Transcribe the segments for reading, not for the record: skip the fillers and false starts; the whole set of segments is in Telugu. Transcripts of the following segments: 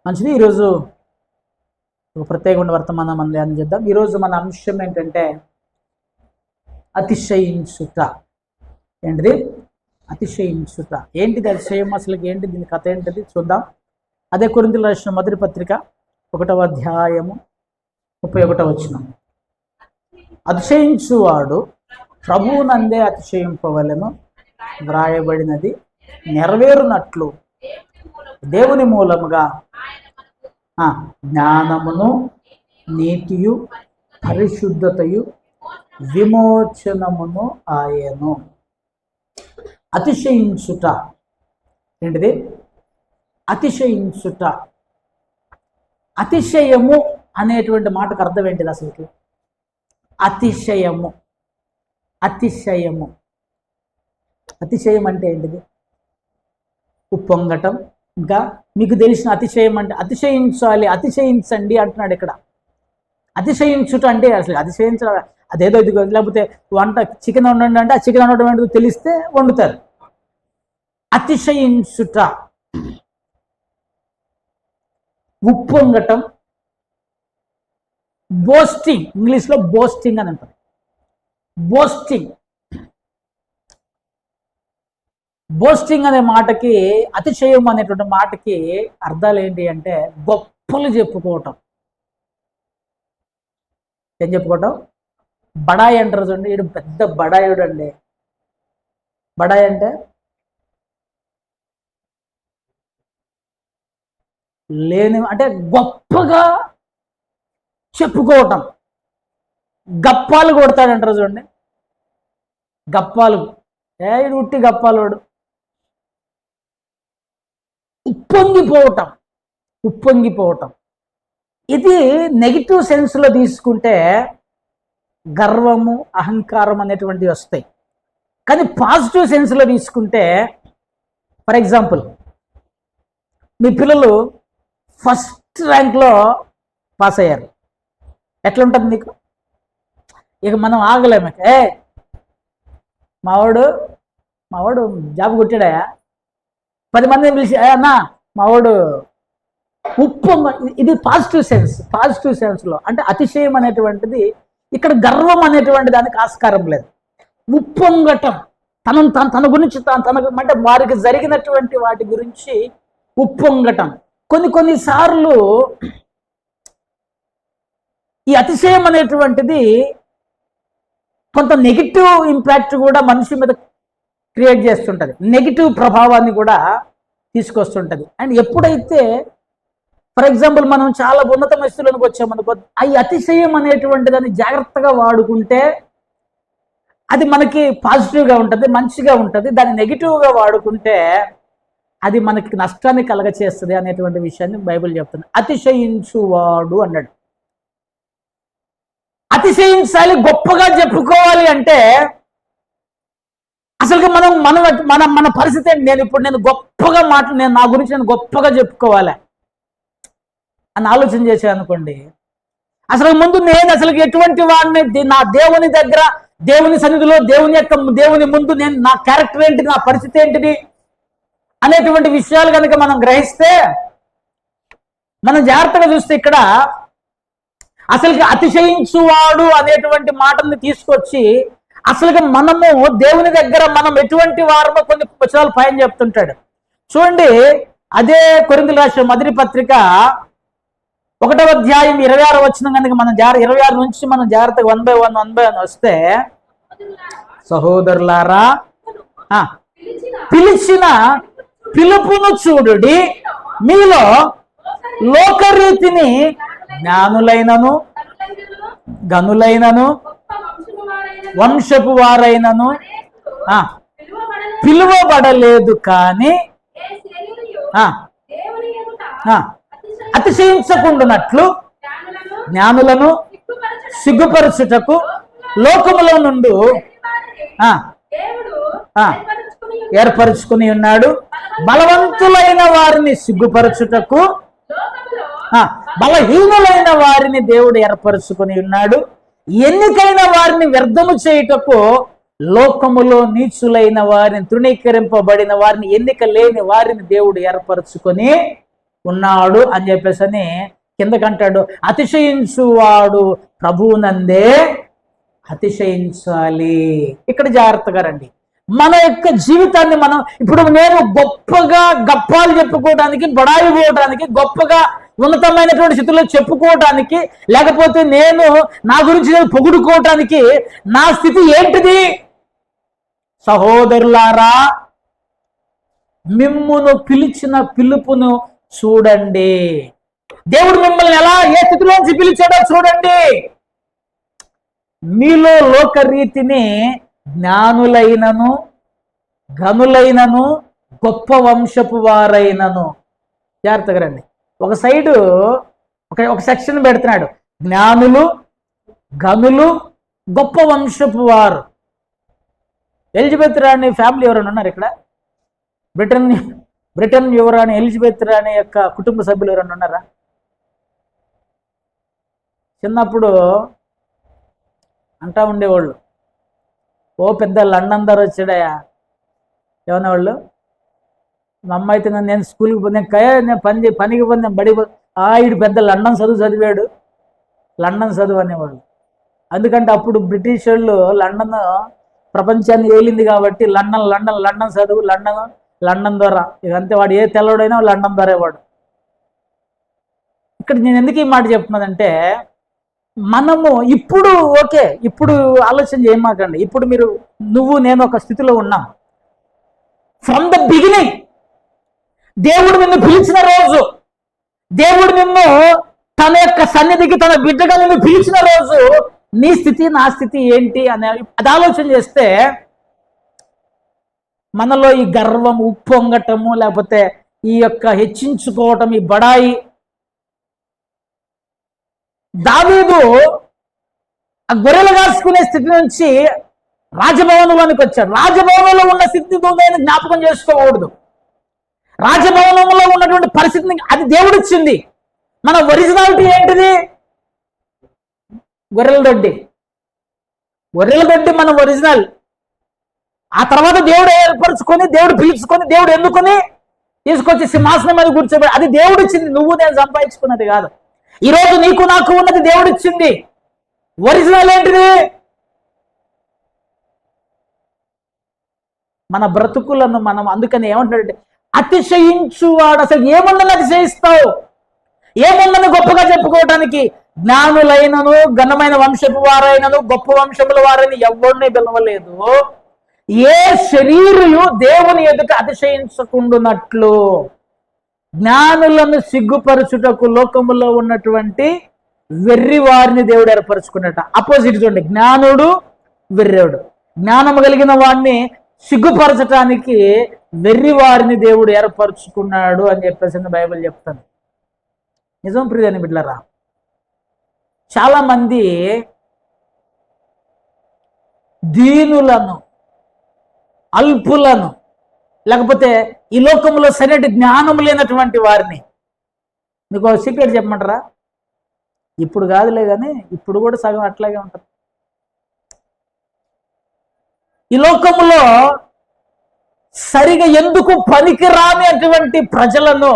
మంచిది. ఈరోజు ఒక ప్రత్యేకమైన వర్తమానం మనం ధ్యానం చేద్దాం. ఈరోజు మన అంశం ఏంటంటే అతిశయించుట. ఏంటిది? అతిశయించుట. ఏంటిది అతిశయం? అసలు ఏంటి దీని కథ ఏంటిది చూద్దాం. అదే కొరింథీయులకు రాసిన మొదటి పత్రిక 1వ అధ్యాయము 31వ వచనం. అతిశయించువాడు ప్రభువునందే అతిశయింపవలెను, వ్రాయబడినది నెరవేరునట్లు దేవుని మూలముగా జ్ఞానమును నీతియు పరిశుద్ధతయు విమోచనమును ఆయను. అతిశయించుట ఏంటిది? అతిశయించుట. అతిశయము అనేటువంటి మాటకు అర్థం ఏంటిది అసలుకి? అతిశయము. అతిశయము అతిశయం అంటే ఏంటిది? ఉప్పొంగటం. ఇంకా మీకు తెలిసిన అతిశయం అంటే అతిశయించాలి, అతిశయించండి అంటున్నాడు ఇక్కడ. అతిశయించుట అంటే అసలు అతిశయించడం అదేదో ఇది, లేకపోతే వంట చికెన్ వండండి అంటే ఆ చికెన్ వండడం ఏంటో తెలిస్తే వండుతారు. అతిశయించుట, ఉప్పొంగటం, బోస్టింగ్. ఇంగ్లీష్లో బోస్టింగ్ అని అంటారు. బోస్టింగ్. బోస్టింగ్ అనే మాటకి, అతిశయం అనేటువంటి మాటకి అర్థాలు ఏంటి అంటే గొప్పలు చెప్పుకోవటం. ఏం చెప్పుకోవటం? బడాయి అంటారు చూడండి. వీడు పెద్ద బడాయుడు అండి. బడాయి అంటే లేని, అంటే గొప్పగా చెప్పుకోవటం. గప్పాలు కొడతాడంటారు చూడండి. గప్పాలు. వీడు ఉట్టి గప్పాలోడు. ఉప్పొంగిపోవటం. ఉప్పొంగిపోవటం. ఇది నెగిటివ్ సెన్స్లో తీసుకుంటే గర్వము, అహంకారం అనేటువంటివి వస్తాయి. కానీ పాజిటివ్ సెన్స్లో తీసుకుంటే, ఫర్ ఎగ్జాంపుల్, మీ పిల్లలు ఫస్ట్ ర్యాంక్లో పాస్ అయ్యారు. ఎట్లుంటుంది నీకు? ఇక మనం ఆగలేము. మావాడు జాబ్ కొట్టాడయా, 10 మందిని పిలిచి అన్నా మావాడు ఉప్పొంగ. ఇది పాజిటివ్ సెన్స్. పాజిటివ్ సెన్స్లో అంటే అతిశయం అనేటువంటిది ఇక్కడ గర్వం అనేటువంటి దానికి ఆస్కారం లేదు. ఉప్పొంగటం, తన గురించి తనకు అంటే వారికి జరిగినటువంటి వాటి గురించి ఉప్పొంగటం. కొన్నిసార్లు ఈ అతిశయం అనేటువంటిది కొంత నెగిటివ్ ఇంపాక్ట్ కూడా మనిషి మీద క్రియేట్ చేస్తుంటుంది, నెగిటివ్ ప్రభావాన్ని కూడా తీసుకొస్తుంటుంది. అండ్ ఎప్పుడైతే ఫర్ ఎగ్జాంపుల్ మనం చాలా ఉన్నతమైన స్థితిలోకి వచ్చామనుకో, ఈ అతిశయం అనేటువంటి దాన్ని జాగ్రత్తగా వాడుకుంటే అది మనకి పాజిటివ్గా ఉంటుంది, మంచిగా ఉంటుంది. దాన్ని నెగిటివ్గా వాడుకుంటే అది మనకి నష్టాన్ని కలగచేస్తుంది అనేటువంటి విషయాన్ని బైబిల్ చెప్తుంది. అతిశయించువాడు అన్నాడు. అతిశయించాలి, గొప్పగా చెప్పుకోవాలి అంటే అసలు మన పరిస్థితి ఏంటి? నేను గొప్పగా నేను నా గురించి నేను గొప్పగా చెప్పుకోవాలి అని ఆలోచన చేశాను అనుకోండి. అసలు ముందు నేను అసలు ఎటువంటి వాడిని, నా దేవుని దగ్గర, దేవుని సన్నిధిలో, దేవుని ముందు నేను నా క్యారెక్టర్ ఏంటి, నా పరిస్థితి ఏంటిది అనేటువంటి విషయాలు కనుక మనం గ్రహిస్తే, మనం జాగ్రత్తగా చూస్తే ఇక్కడ అసలుకి అతిశయించువాడు అనేటువంటి మాటని తీసుకొచ్చి అసలుగా మనము దేవుని దగ్గర మనం ఎటువంటి వారమో కొన్ని వచనాలు పైన చెప్తుంటాడు చూడండి. అదే కొరింథీయులకు రాసిన మొదటి పత్రిక 1వ అధ్యాయం 26వ వచనం కనుక మనం 26 నుంచి మనం జాగ్రత్తగా 1 by 1 వస్తే, సహోదరులారా పిలిచిన పిలుపును చూడుడి, మీలో లోకరీతిని జ్ఞానులైనను గనులైనను వంశపు వారైనను పిలువబడలేదు, కానీ అతిశయించకుండానట్లు జ్ఞానులను సిగ్గుపరచుటకు లోకములో నుండి ఏర్పరచుకుని ఉన్నాడు. బలవంతులైన వారిని సిగ్గుపరచుటకు బలహీనులైన వారిని దేవుడు ఏర్పరచుకుని ఉన్నాడు. ఎన్నికైన వారిని వ్యర్థము చేయుటకు లోకములో నీచులైన వారిని, తృణీకరింపబడిన వారిని, ఎన్నిక లేని వారిని దేవుడు ఏర్పరచుకొని ఉన్నాడు అని చెప్పేసి అని కిందకంటాడు. అతిశయించువాడు ప్రభువునందే అతిశయించాలి. ఇక్కడ జాగ్రత్తగా రండి. మన యొక్క జీవితాన్ని మనం ఇప్పుడు నేను గొప్పగా గప్పాలు చెప్పుకోవడానికి, బడాయి పోవడానికి, గొప్పగా ఉన్నతమైనటువంటి స్థితిలో చెప్పుకోవటానికి, లేకపోతే నేను నా గురించి నేను పొగుడుకోవటానికి నా స్థితి ఏంటిది? సహోదరులారా, మిమ్మును పిలిచిన పిలుపును చూడండి. దేవుడు మిమ్మల్ని ఎలా ఏ స్థితిలోంచి పిలిచాడో చూడండి. మీలో లోకరీతిని జ్ఞానులైనను ఘనులైనను గొప్ప వంశపు వారైనను. జాగ్రత్తగా రండి. ఒక సైడు ఒక సెక్షన్ పెడుతున్నాడు, జ్ఞానులు ఘనులు గొప్ప వంశపు వారు. ఎలిజబెత్ రాణి ఫ్యామిలీ ఎవరైనా ఉన్నారు ఇక్కడ? బ్రిటన్ యువరాణి ఎలిజబెత్ రాణి యొక్క కుటుంబ సభ్యులు ఎవరైనా ఉన్నారా? చిన్నప్పుడు అంటా ఉండేవాళ్ళు, ఓ పెద్ద లండన్ ధర వచ్చాడయా. ఏమన్నా వాళ్ళు, మా అమ్మ అయితే నేను స్కూల్కి నేను పనికి పోయి నేను బడి ఈడు పెద్ద లండన్ చదువు చదివాడు, లండన్ చదువు అనేవాళ్ళు. ఎందుకంటే అప్పుడు బ్రిటిష్ వాళ్ళు లండన్ ప్రపంచాన్ని ఏలింది కాబట్టి లండన్ చదువు, లండన్ ద్వారా. ఇకంతే, వాడు ఏ తెల్లవాడైనా లండన్ ద్వారా వాడు. ఇక్కడ నేను ఎందుకు ఈ మాట చెప్తున్నానంటే, మనము ఇప్పుడు ఇప్పుడు ఆలోచన చేయమాకండి. ఇప్పుడు నువ్వు నేను ఒక స్థితిలో ఉన్నాం. ఫ్రమ్ ద బిగినింగ్ దేవుడు నిన్ను పిలిచిన రోజు, దేవుడు నిన్ను తన యొక్క సన్నిధికి తన బిడ్డగా నిన్ను పిలిచిన రోజు నీ స్థితి నా స్థితి ఏంటి అని అది ఆలోచన చేస్తే మనలో ఈ గర్వం, ఉప్పొంగటము, లేకపోతే ఈ యొక్క హెచ్చించుకోవటం, ఈ బడాయి. దావీదు ఆ గొర్రెలు కాసుకునే స్థితి నుంచి రాజభవనంలోనికి వచ్చాడు. రాజభవనంలో ఉన్న స్థితిని నేను జ్ఞాపకం చేసుకోకూడదు. రాజభవనంలో ఉన్నటువంటి పరిస్థితిని అది దేవుడిచ్చింది. మన ఒరిజినాలిటీ ఏంటిది? గొర్రెల దొడ్డి మన ఒరిజినల్. ఆ తర్వాత దేవుడు ఏర్పరచుకొని, దేవుడు పిలుచుకొని, దేవుడు ఎన్నుకొని తీసుకొచ్చి సింహాసనం మీద కూర్చోబెట్టి, అది దేవుడిచ్చింది, నువ్వు నేను సంపాదించుకున్నది కాదు. ఈరోజు నీకు నాకు ఉన్నది దేవుడిచ్చింది. ఒరిజినల్ ఏంటిది? మన బ్రతుకులను మనం అందుకని ఏమంటాడంటే, అతిశయించువాడు. అసలు ఏముందని అతిశయిస్తావు? ఏముందని గొప్పగా చెప్పుకోవటానికి? జ్ఞానులైనను ఘనమైన వంశపు వారైనను గొప్ప వంశముల వారని ఎవరిని పిలవలేదు. ఏ శరీరులు దేవుని ఎదుట అతిశయించకుండునట్లు జ్ఞానులను సిగ్గుపరచుటకు లోకములో ఉన్నటువంటి వెర్రి వారిని దేవుడు ఏర్పరచుకున్నట. అపోజిట్ చూడండి, జ్ఞానుడు వెర్రేవుడు. జ్ఞానము కలిగిన వాడిని సిగ్గుపరచటానికి వెర్రి వారిని దేవుడు ఏర్పరచుకున్నాడు అని చెప్పేసి బైబిల్ చెప్తాను. నిజం ప్రియని బిడ్డలారా, చాలా మంది దీనులను, అల్పులను, లేకపోతే ఈ లోకంలో సరైన జ్ఞానం లేనటువంటి వారిని, మీకు సీక్రెట్ చెప్పమంటారా? ఇప్పుడు కాదులే కానీ ఇప్పుడు కూడా సగం అట్లాగే ఉంటుంది. ఈ లోకంలో సరిగా ఎందుకు పనికిరాని అటువంటి ప్రజలను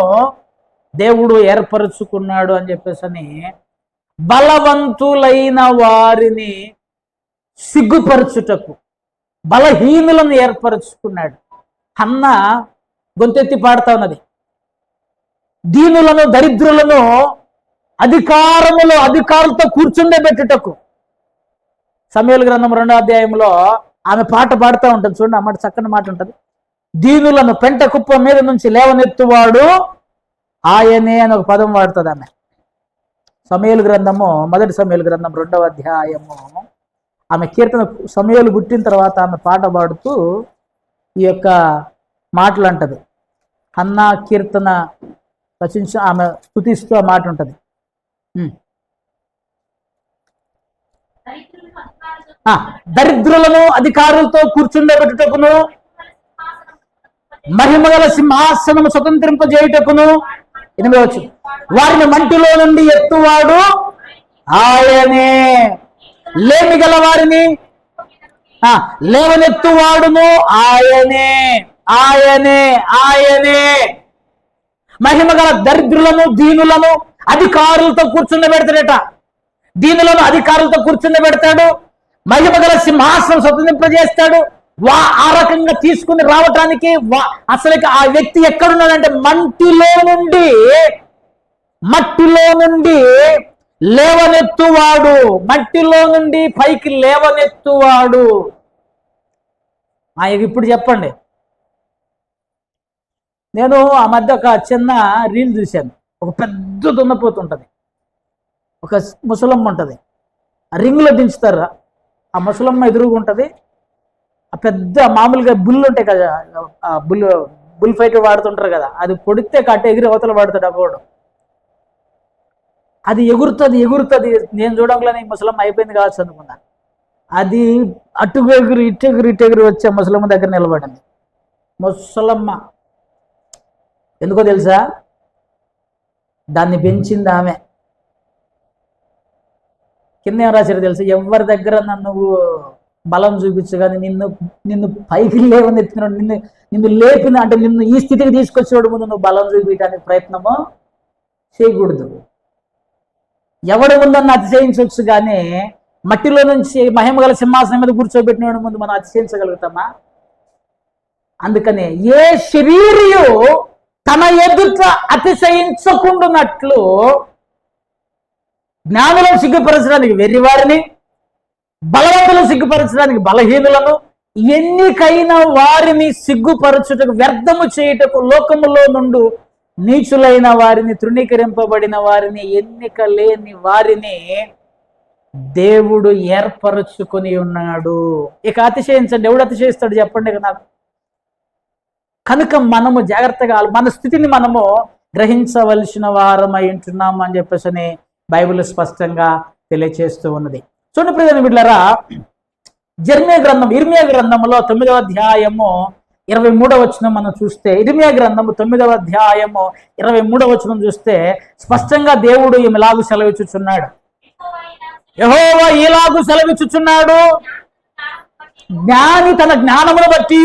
దేవుడు ఏర్పరచుకున్నాడు అని చెప్పేసి బలవంతులైన వారిని సిగ్గుపరచుటకు బలహీనులను ఏర్పరచుకున్నాడు. హన్నా గొంతెత్తి పాడుతా ఉన్నది, దీనులను దరిద్రులను అధికారులతో కూర్చుండబెట్టుటకు. సమూయేలు గ్రంథం 2వ అధ్యాయంలో ఆమె పాట పాడుతూ ఉంటుంది. చూడండి, అన్నమాట చక్కని మాట ఉంటుంది. దీనులను పెంట కుప్ప మీద నుంచి లేవనెత్తువాడు ఆయనే అని ఒక పదం వాడుతుంది ఆమె. సమూయేలు గ్రంథము, 1 సమూయేలు గ్రంథం 2వ అధ్యాయము. ఆమె కీర్తన, సమూయేలు పుట్టిన తర్వాత ఆమె పాట పాడుతూ ఈ యొక్క మాటలు అంటది. హన్నా కీర్తన రచించి ఆమె స్తుతిస్తూ ఆ మాట ఉంటుంది. దరిద్రులను అధికారులతో కూర్చుండబెట్టుటకును, మహిమగల సింహాసనము స్వతంత్రింపజేయుటకును, 8వ వారిని మంటిలో నుండి ఎత్తువాడు ఆయనే, లేమి గల వారిని లేవనెత్తువాడును ఆయనే. ఆయనే ఆయనే మహిమ గల దరిద్రులను, దీనులను అధికారులతో కూర్చుండబెడతాడట. దీనులను అధికారులతో కూర్చుండబెడతాడు. మహిమ గల సింహాసనం స్వతంత్రింపజేస్తాడు. ఆ రకంగా తీసుకుని రావటానికి అసలు ఆ వ్యక్తి ఎక్కడున్నాడంటే మట్టిలో నుండి లేవనెత్తువాడు, మట్టిలో నుండి పైకి లేవనెత్తువాడు. ఇప్పుడు చెప్పండి, నేను ఆ మధ్య ఒక చిన్న రీల్ చూశాను. ఒక పెద్ద దున్నపోతు ఉంటుంది, ఒక ముసలమ్మ ఉంటుంది, రింగ్లో దించుతారు. ఆ ముసలమ్మ ఎదురుగా ఉంటుంది. ఆ పెద్ద మామూలుగా బుల్ ఉంటాయి కదా, బుల్ ఫైట్ వాడుతుంటారు కదా, అది పొడితే కట్ట ఎగిరి అవతల వాడుతాడు అప్పుడు. అది ఎగురుతుంది. నేను చూడంగానే ఈ ముసలమ్మ అయిపోయింది కావచ్చు అనుకున్నా. అది ఇటు ఎగురు వచ్చే ముసలమ్మ దగ్గర నిలబడింది. ముసలమ్మ ఎందుకో తెలుసా? దాన్ని పెంచింది ఆమె. కింద ఏం రాశారు తెలుసా? ఎవరి దగ్గర నువ్వు బలం చూపించు కానీ నిన్ను పైకి లేవని ఎత్తినాడు, నిన్ను లేపిన అంటే నిన్ను ఈ స్థితికి తీసుకొచ్చేవాడు ముందు నువ్వు బలం చూపించడానికి ప్రయత్నమో చేయకూడదు. ఎవడు ముందన్న అతిశయించవచ్చు, కానీ మట్టిలో నుంచి మహిమగల సింహాసనం మీద కూర్చోబెట్టినవాడు ముందు మనం అతిశయించగలుగుతామా? అందుకనే ఏ శరీరియు తన ఎదుట అతిశయించకుండానట్లు జ్ఞానులను సిగ్గుపరచడానికి వెర్రివారిని, బలవంతులను సిగ్గుపరచడానికి బలహీనులను, ఎన్నికైన వారిని సిగ్గుపరచుటకు, వ్యర్థము చేయుటకు లోకములో నుండి నీచులైన వారిని, తృణీకరింపబడిన వారిని, ఎన్నిక లేని వారిని దేవుడు ఏర్పరచుకొని ఉన్నాడు. ఇక అతిశయించండి, ఎవడు అతిశయిస్తాడు చెప్పండి నాకు. కనుక మనము జాగ్రత్తగా మన స్థితిని మనము గ్రహించవలసిన వారమై ఉంటున్నాము అని చెప్పేసి బైబిల్ స్పష్టంగా తెలియచేస్తూ ఉన్నది. చూడండి ప్రియమైన బిడ్డలారా, ఇర్మియా గ్రంథములో 9వ అధ్యాయము 23వ వచనం మనం చూస్తే, ఇర్మియా గ్రంథము 9వ అధ్యాయము 23వ వచనం చూస్తే స్పష్టంగా దేవుడు ఈమెలాగు సెలవిచ్చుచున్నాడు. యెహోవా ఈలాగు సెలవిచ్చుచున్నాడు, జ్ఞాని తన జ్ఞానమును బట్టి,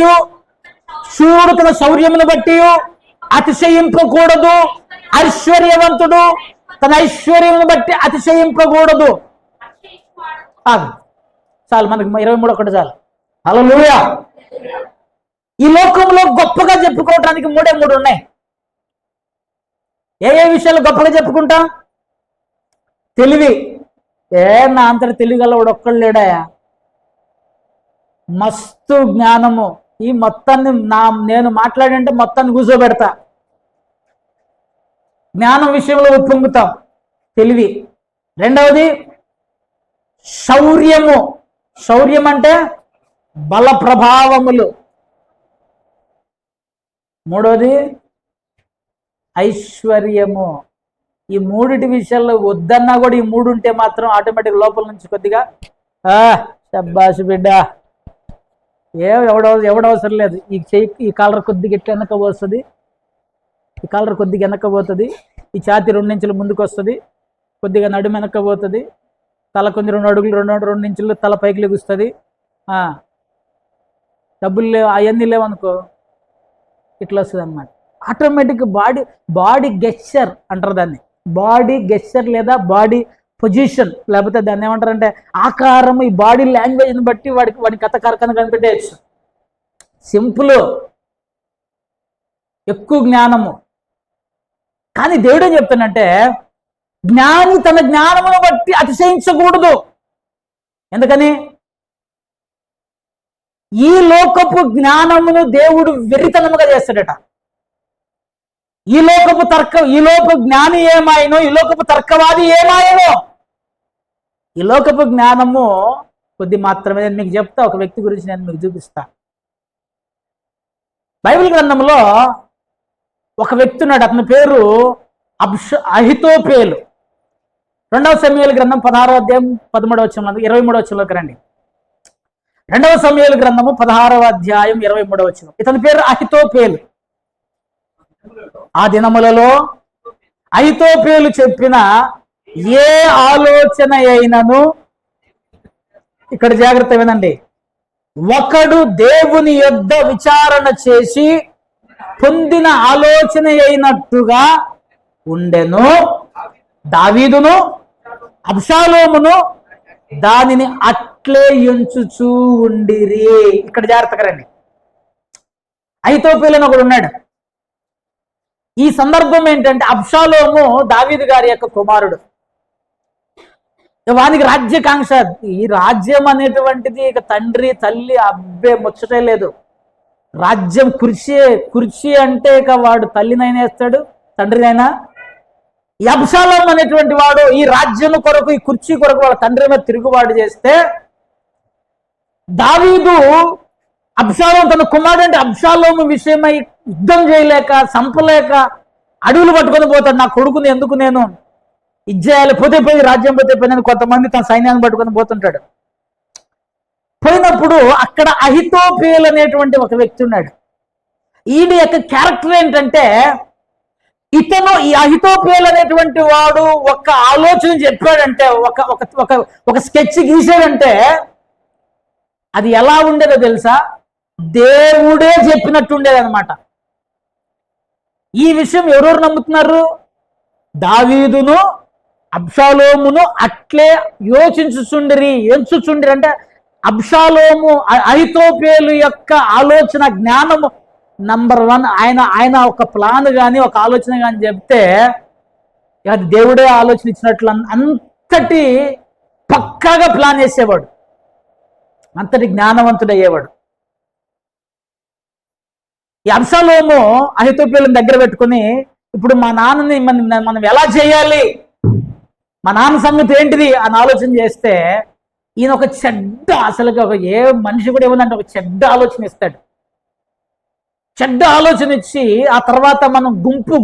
శూరుడు తన శౌర్యమును బట్టి అతిశయింపకూడదు, ఐశ్వర్యవంతుడు తన ఐశ్వర్యమును బట్టి అతిశయింపకూడదు. చాలు, మనకి 23 చాలు. హల్లెలూయా. ఈ లోకంలో గొప్పగా చెప్పుకోవడానికి 3 ఉన్నాయి. ఏ విషయాలు గొప్పగా చెప్పుకుంటాం? తెలివి. నా అంతటి తెలివిగలవాడు ఒక్కడు లేడాయా? మస్తు జ్ఞానము. ఈ మొత్తాన్ని నేను మాట్లాడంటే మొత్తాన్ని కూర్చోబెడతా. జ్ఞానం విషయంలో ఉప్పొంగుతాం, తెలివి. రెండవది శౌర్యము. శౌర్యం అంటే బల ప్రభావములు. మూడవది ఐశ్వర్యము. ఈ 3 విషయాల్లో వద్దన్నా కూడా ఈ 3 ఉంటే మాత్రం ఆటోమేటిక్ లోపల నుంచి కొద్దిగా శబ్బాష్ బిడ్డ, ఎవడవసరం లేదు. ఈ కాలర్ కొద్దిగా ఎట్లా వెనక పోస్తుంది, ఈ కాలర్ కొద్దిగా వెనక పోతుంది, ఈ ఛాతి 2 ఇంచులు ముందుకు వస్తుంది, కొద్దిగా నడుము వెనక పోతుంది, తల కొంచెం 2 అడుగులు 2 ఇంచులు తల పైకి లెగుస్తుంది. డబ్బులు లేవు, అవన్నీ లేవనుకో ఇట్లా వస్తుంది అన్నమాట. ఆటోమేటిక్ బాడీ గెస్చర్ అంటారు దాన్ని. బాడీ గెస్చర్ లేదా బాడీ పొజిషన్, లేకపోతే దాన్ని ఏమంటారంటే ఆకారం. ఈ బాడీ లాంగ్వేజ్ని బట్టి వాడి కథ కరకన కనిపెట్టేయచ్చు. సింపుల్, ఎక్కువ జ్ఞానము. కానీ దేవుడు ఏం చెప్తానంటే, జ్ఞాని తన జ్ఞానమును బట్టి అతిశయించకూడదు. ఎందుకని? ఈ లోకపు జ్ఞానమును దేవుడు వెర్రితనముగా చేస్తాడట. ఈ లోకపు జ్ఞాని ఏమాయనో, ఈ లోకపు తర్కవాది ఏమాయనో. ఈ లోకపు జ్ఞానము కొద్ది మాత్రమే. నేను మీకు చెప్తా, ఒక వ్యక్తి గురించి నేను మీకు చూపిస్తా. బైబిల్ గ్రంథంలో ఒక వ్యక్తి ఉన్నాడు, అతని పేరు అహితోపేలు. 2వ సమూయేలు గ్రంథం 16వ అధ్యాయం 13వ వచనం 23వ వచనంలోకి రండి. 2వ సమూయేలు గ్రంథము 16వ అధ్యాయం 23వ వచనం. ఇతని పేరు అహితోపేలు. ఆ దినములలో అహితోపేలు చెప్పిన ఏ ఆలోచన అయినను, ఇక్కడ జాగ్రత్త వినండి, ఒకడు దేవుని యొద్ద విచారణ చేసి పొందిన ఆలోచన అయినట్టుగా ఉండెను. దావీదును అబ్షాలోమును దానిని అట్లే ఎంచుచూ ఉండిరి. ఇక్కడ జాగ్రత్తగా రండి. అహీతోపెలు ఒకడు ఉన్నాడు. ఈ సందర్భం ఏంటంటే అబ్షాలోము దావీదు గారి యొక్క కుమారుడు. వానికి రాజ్యకాంక్ష. ఈ రాజ్యం అనేటువంటిది ఇక తండ్రి తల్లి అబ్బే ముచ్చటే లేదు. రాజ్యం కుర్చీ అంటే ఇక వాడు తల్లినైనా వేస్తాడు, తండ్రినైనా. ఈ అబ్షాలోము అనేటువంటి వాడు ఈ రాజ్యం కొరకు, ఈ కుర్చీ కొరకు వాళ్ళ తండ్రి మీద తిరుగుబాటు చేస్తే, దావీదు అబ్షాలోము తన కుమారుడు అంటే అబ్షాలోము విషయమై యుద్ధం చేయలేక, చంపలేక అడవులు పట్టుకొని పోతాడు. నా కొడుకుని ఎందుకు నేను ఇచ్చేయాలి, పోతే పోయి రాజ్యం పోతే పోయి, కొంతమంది తన సైన్యాన్ని పట్టుకొని పోతుంటాడు. పోయినప్పుడు అక్కడ అహీతోపెలు అనేటువంటి ఒక వ్యక్తి ఉన్నాడు. ఈయన యొక్క క్యారెక్టర్ ఏంటంటే, ఇతను ఈ అహీతోపెలు అనేటువంటి వాడు ఒక ఆలోచన చెప్పాడంటే, ఒక స్కెచ్ గీసాడంటే అది ఎలా ఉండేదో తెలుసా? దేవుడే చెప్పినట్టు ఉండేది అనమాట. ఈ విషయం ఎవరెవరు నమ్ముతున్నారు? దావీదును అబ్షాలోమును అట్లే యోచించుచుండిరి. ఎంచుచుండిరి అంటే అబ్షాలోము అహీతోపెలు యొక్క ఆలోచన జ్ఞానము నంబర్ 1. ఆయన ఒక ప్లాన్ కానీ ఒక ఆలోచన కానీ చెప్తే అది దేవుడే ఆలోచన ఇచ్చినట్లు అంతటి పక్కాగా ప్లాన్ చేసేవాడు, అంతటి జ్ఞానవంతుడయ్యేవాడు. ఈ అబ్షాలోము అహీతోపెలుని దగ్గర పెట్టుకుని, ఇప్పుడు మా నాన్నని మనం ఎలా చేయాలి, మా నాన్న సంగతి ఏంటిది అని ఆలోచన చేస్తే, ఈయన ఒక చెడ్డ, అసలుగా ఒక ఏ మనిషి కూడా ఏముందంటే ఒక చెడ్డ ఆలోచన ఇస్తాడు. చెడ్డ ఆలోచన ఇచ్చి ఆ తర్వాత మనం గుంపు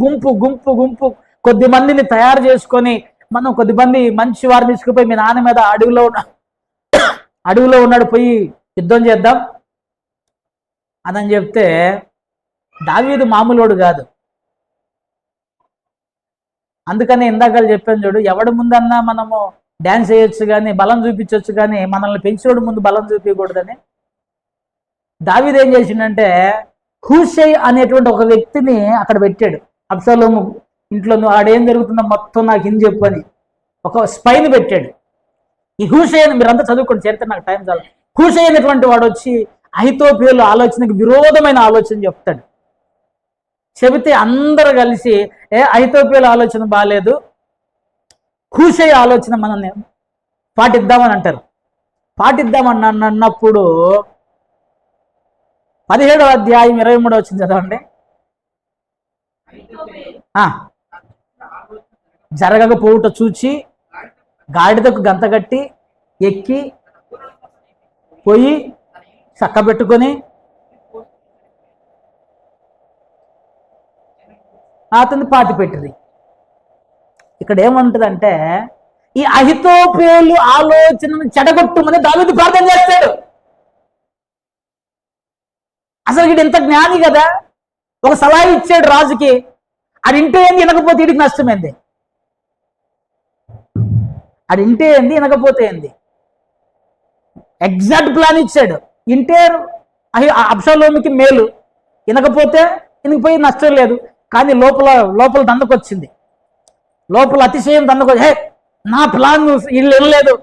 కొద్ది మందిని తయారు చేసుకొని, మనం కొద్దిమంది మంచి వారిని తీసుకుపోయి మీ నాన్న మీద అడవిలో ఉన్నాడు, పోయి యుద్ధం చేద్దాం అని చెప్తే, దావీదు మామూలుడు కాదు. అందుకని ఇందాక చెప్పాను చూడు, ఎవడి ముందన్నా మనము డ్యాన్స్ చేయొచ్చు కానీ, బలం చూపించవచ్చు కానీ, మనల్ని పెంచేవాడు ముందు బలం చూపించకూడదని దావీదు ఏం చేసిండంటే, హూషై అనేటువంటి ఒక వ్యక్తిని అక్కడ పెట్టాడు. అబ్షాలోము ఇంట్లో ఆడేం జరుగుతుందో మొత్తం నాకు హిందీ చెప్పని ఒక స్పైని పెట్టాడు. ఈ హూషై అని మీరంతా చదువుకోండి, చరిత్ర నాకు టైం చాలు. హూషై అనేటువంటి వాడు వచ్చి అహీతోపెలు ఆలోచనకి విరోధమైన ఆలోచన చెప్తాడు. చెబితే అందరూ కలిసి అహీతోపెలు ఆలోచన బాగాలేదు, హూషై ఆలోచన మనం పాటిద్దామని అంటారు. పాటిద్దామని అన్నప్పుడు 17వ అధ్యాయం 23 వచ్చింది చదవండి. జరగకపోవుట చూచి గాడిదకు గంత కట్టి ఎక్కి పోయి చక్కబెట్టుకొని అతన్ని పాతి పెట్టింది. ఇక్కడ ఏమంటుందంటే, ఈ అహీతోపెలు ఆలోచనను చెడగొట్టుమని దావీదు ప్రార్థన చేస్తాడు. అసలు వీడు ఎంత జ్ఞాని కదా, ఒక సలహా ఇచ్చాడు రాజుకి, అది ఇంటే ఏంది వినకపోతే వీడికి నష్టమైంది, అది ఇంటే ఏంది వినకపోతే ఏంది, ఎగ్జాక్ట్ ప్లాన్ ఇచ్చాడు. ఇంటే అబ్షాలోముకి మేలు, వినకపోతే పోయి నష్టం లేదు. కానీ లోపల దందకొచ్చింది, లోపల అతిశయం దందకొచ్చి, హే నా ప్లాన్ వీళ్ళు వెళ్ళలేదు,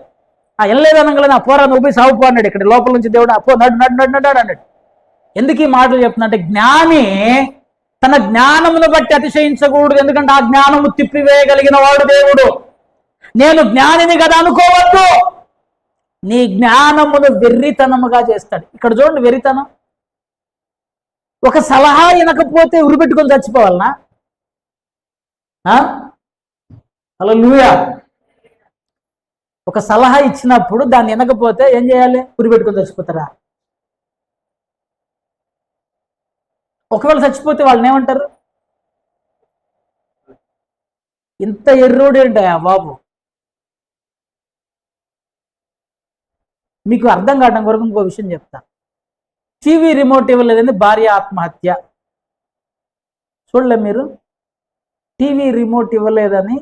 వెళ్ళలేదు అనగల నా పోరా నువ్వు పోయి సాగుపో అన్నాడు. ఇక్కడ లోపల నుంచి దేవుడు అపో నడు అన్నాడు. ఎందుకు ఈ మాటలు చెప్తున్నా, జ్ఞాని తన జ్ఞానమును బట్టి అతిశయించకూడదు, ఎందుకంటే ఆ జ్ఞానము తిప్పివేయగలిగిన వాడు దేవుడు. నేను జ్ఞానిని కదా అనుకోవద్దు, నీ జ్ఞానమును వెర్రితనముగా చేస్తాడు. ఇక్కడ చూడండి వెర్రితనం. ఒక సలహా వినకపోతే ఉరిపెట్టుకొని చచ్చిపోవాలనా? హల్లెలూయా. ఒక సలహా ఇచ్చినప్పుడు దాన్ని వినకపోతే ఏం చేయాలి? ఉరిపెట్టుకొని చచ్చిపోతారా? ఒకవేళ చచ్చిపోతే వాళ్ళని ఏమంటారు? ఇంత ఎర్రోడు ఏంటా బాబు. మీకు అర్థం కావడం కొరకు ఇంకో విషయం చెప్తా. టీవీ రిమోట్ ఇవ్వలేదని భార్య ఆత్మహత్య. చూడలే మీరు? టీవీ రిమోట్ ఇవ్వలేదని